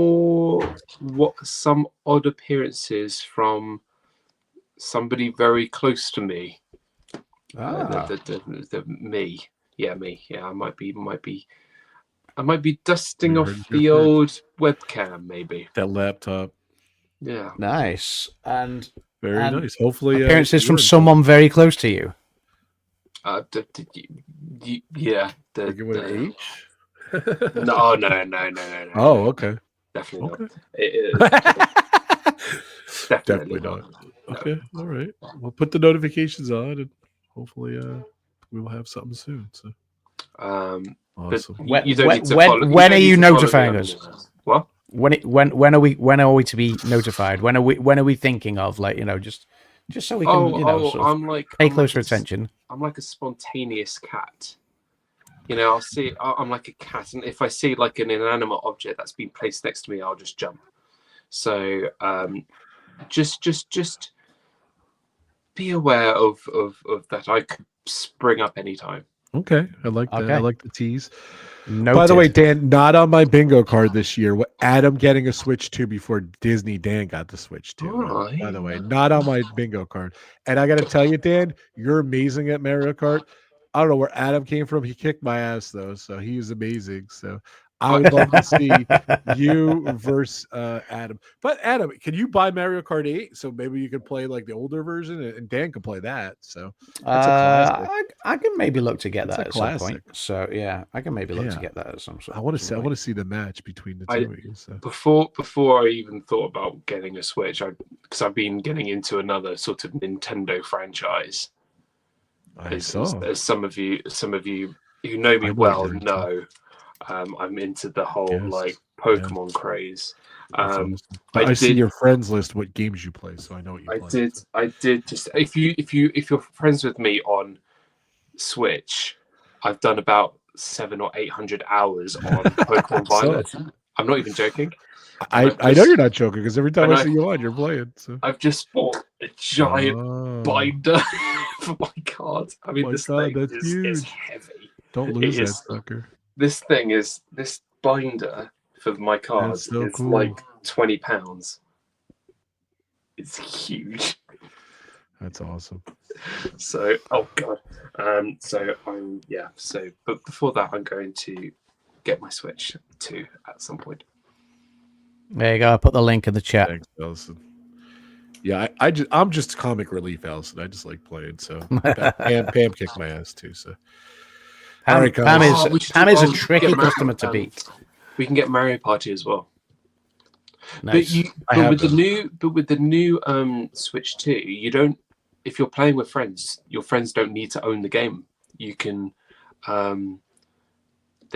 odd appearances from somebody very close to me. Me. Yeah, I might be dusting off the old webcam, maybe. That laptop. Yeah. Nice. And very nice. Hopefully appearances from someone very close to you. Yeah. With an H? No. Oh, okay. Definitely not. Definitely not. Okay, all right. We'll put the notifications on, and hopefully, we will have something soon. So, awesome. When are you notifying us? What? When are we to be notified? When are we thinking of, like, just so we can pay closer attention? I'm like a spontaneous cat. I'll see. I'm like a cat, and if I see like an inanimate object that's been placed next to me, I'll just jump. So, just be aware of that. I could spring up anytime. Okay, I like that. I Okay. like the tease. Noted. By the way, Dan, not on my bingo card this year. Adam getting a Switch 2 before Disney. Dan got the Switch 2. Alright. By the way, not on my bingo card. And I got to tell you, Dan, you're amazing at Mario Kart. I don't know where Adam came from. He kicked my ass though, so he is amazing. So I would love to see you versus Adam. But Adam, can you buy Mario Kart 8? So maybe you could play like the older version, and Dan can play that. So that's a classic. I can maybe look to get That's that a at some point. classic. So yeah, I can maybe look to Yeah. get that at some sort. I want to some see. I point. want to see the match between the two of you. So. Before I even thought about getting a Switch, because I've been getting into another sort of Nintendo franchise. As some of you who know me well know, I'm into the whole like Pokemon craze. Awesome. I see your friends list, what games you play, so I know what you play. I did just if you're friends with me on Switch, I've done about 700 or 800 hours on Pokemon Violet. I'm not even joking. I know you're not joking because every time I see you on, you're playing. So I've just bought a giant binder for my card. I mean, this thing is heavy. Don't lose that sucker. This binder for my card is like £20. It's huge. That's awesome. So, oh god. But before that, I'm going to get my Switch 2 at some point. There you go. I put the link in the chat. Thanks, Allison. Yeah, I'm just comic relief, Allison. I just like playing. So Pam kicked my ass too. So Pam is a tricky customer to beat. We can get Mario Party as well. Nice. But with the new Switch 2, you don't. If you're playing with friends, your friends don't need to own the game. You can.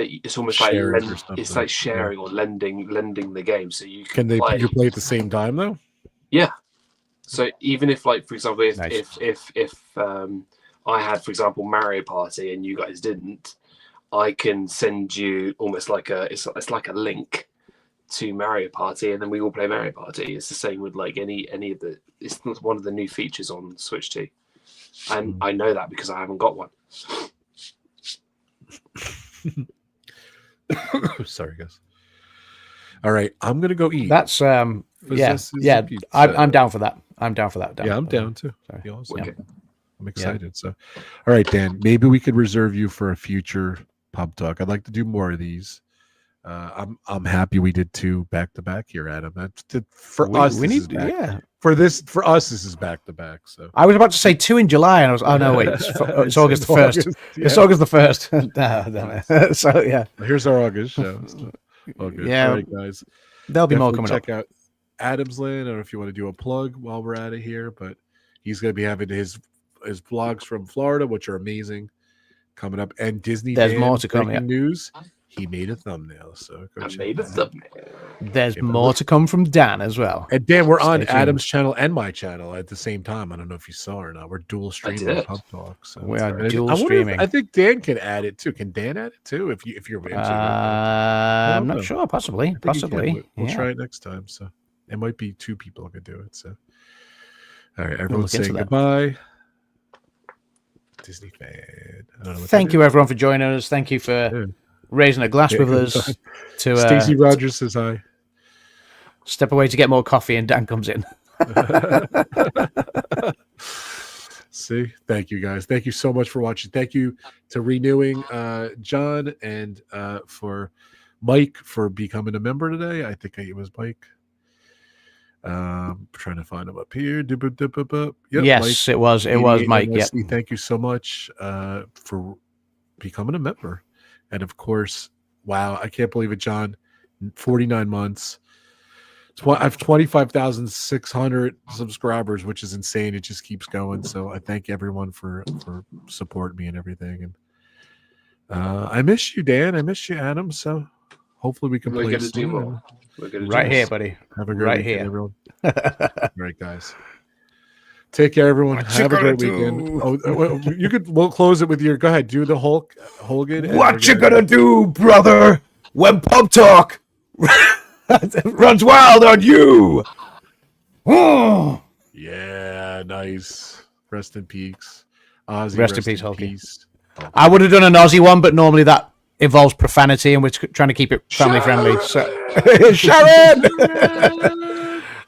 It's almost like it's like sharing or lending the game. So you can. You play at the same time though? Yeah. So even if, like, for example, if I had, for example, Mario Party and you guys didn't, I can send you almost like it's like a link to Mario Party, and then we all play Mario Party. It's the same with like any of the. It's one of the new features on Switch 2, and I know that because I haven't got one. Sorry, guys. All right, I'm gonna go eat. That's I'm down for that. I'm down for that. I'm down too. Awesome. Okay. I'm excited. Yeah. So, all right, Dan. Maybe we could reserve you for a future pub talk. I'd like to do more of these. I'm happy we did 2 back to back here, Adam. For us, this is back to back. So I was about to say 2 in July, and I was it's August the 1st. Yeah. It's August the 1st. So yeah, here's our August show. Yeah, all right, guys. There'll be more coming up. Check out AdamsLand. I don't know if you want to do a plug while we're at it here, but he's going to be having his vlogs from Florida, which are amazing, coming up. And Disney. There's more to come. News. He made a thumbnail, so I made a thumbnail. There's more to come from Dan as well. And Dan, we're on Adam's channel and my channel at the same time. I don't know if you saw or not. We're dual streaming PubTalk. So we are dual streaming. I think Dan can add it too. Can Dan add it too? If you're into it? I'm not sure. Possibly. We'll try it next time. So it might be 2 people who could do it. So all right, everyone's saying goodbye. Disney fan. Thank you, everyone, for joining us. Thank you for raising a glass with us. To Stacey Rogers says hi. Step away to get more coffee, and Dan comes in. See, thank you guys. Thank you so much for watching. Thank you to Renewing John and for Mike for becoming a member today. I think it was Mike. Trying to find him up here. Yep, yes, Mike, it was Mike. Yep. Thank you so much for becoming a member. And of course, wow, I can't believe it, John. 49 months. I have 25,600 subscribers, which is insane. It just keeps going. So I thank everyone for supporting me and everything. And I miss you, Dan. I miss you, Adam. So hopefully we can play soon. Right here, buddy. Have a great weekend, everyone. All right, guys. Take care, everyone. Have a great weekend. We'll close it with your. Go ahead, do the Hogan. What you gonna do, brother? When PubTalk runs wild on you. Oh. Yeah, nice. Rest in peace, Ozzy. Rest in peace, Hogan. I would have done an Aussie one, but normally that involves profanity, and we're trying to keep it family friendly. So, Sharon,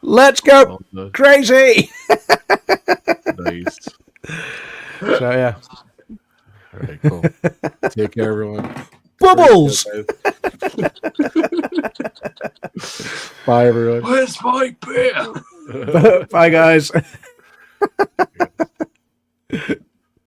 let's go crazy. Nice. So yeah. All right, cool. Take care, everyone. Bubbles. Bye, everyone. Where's my beer? Bye, guys.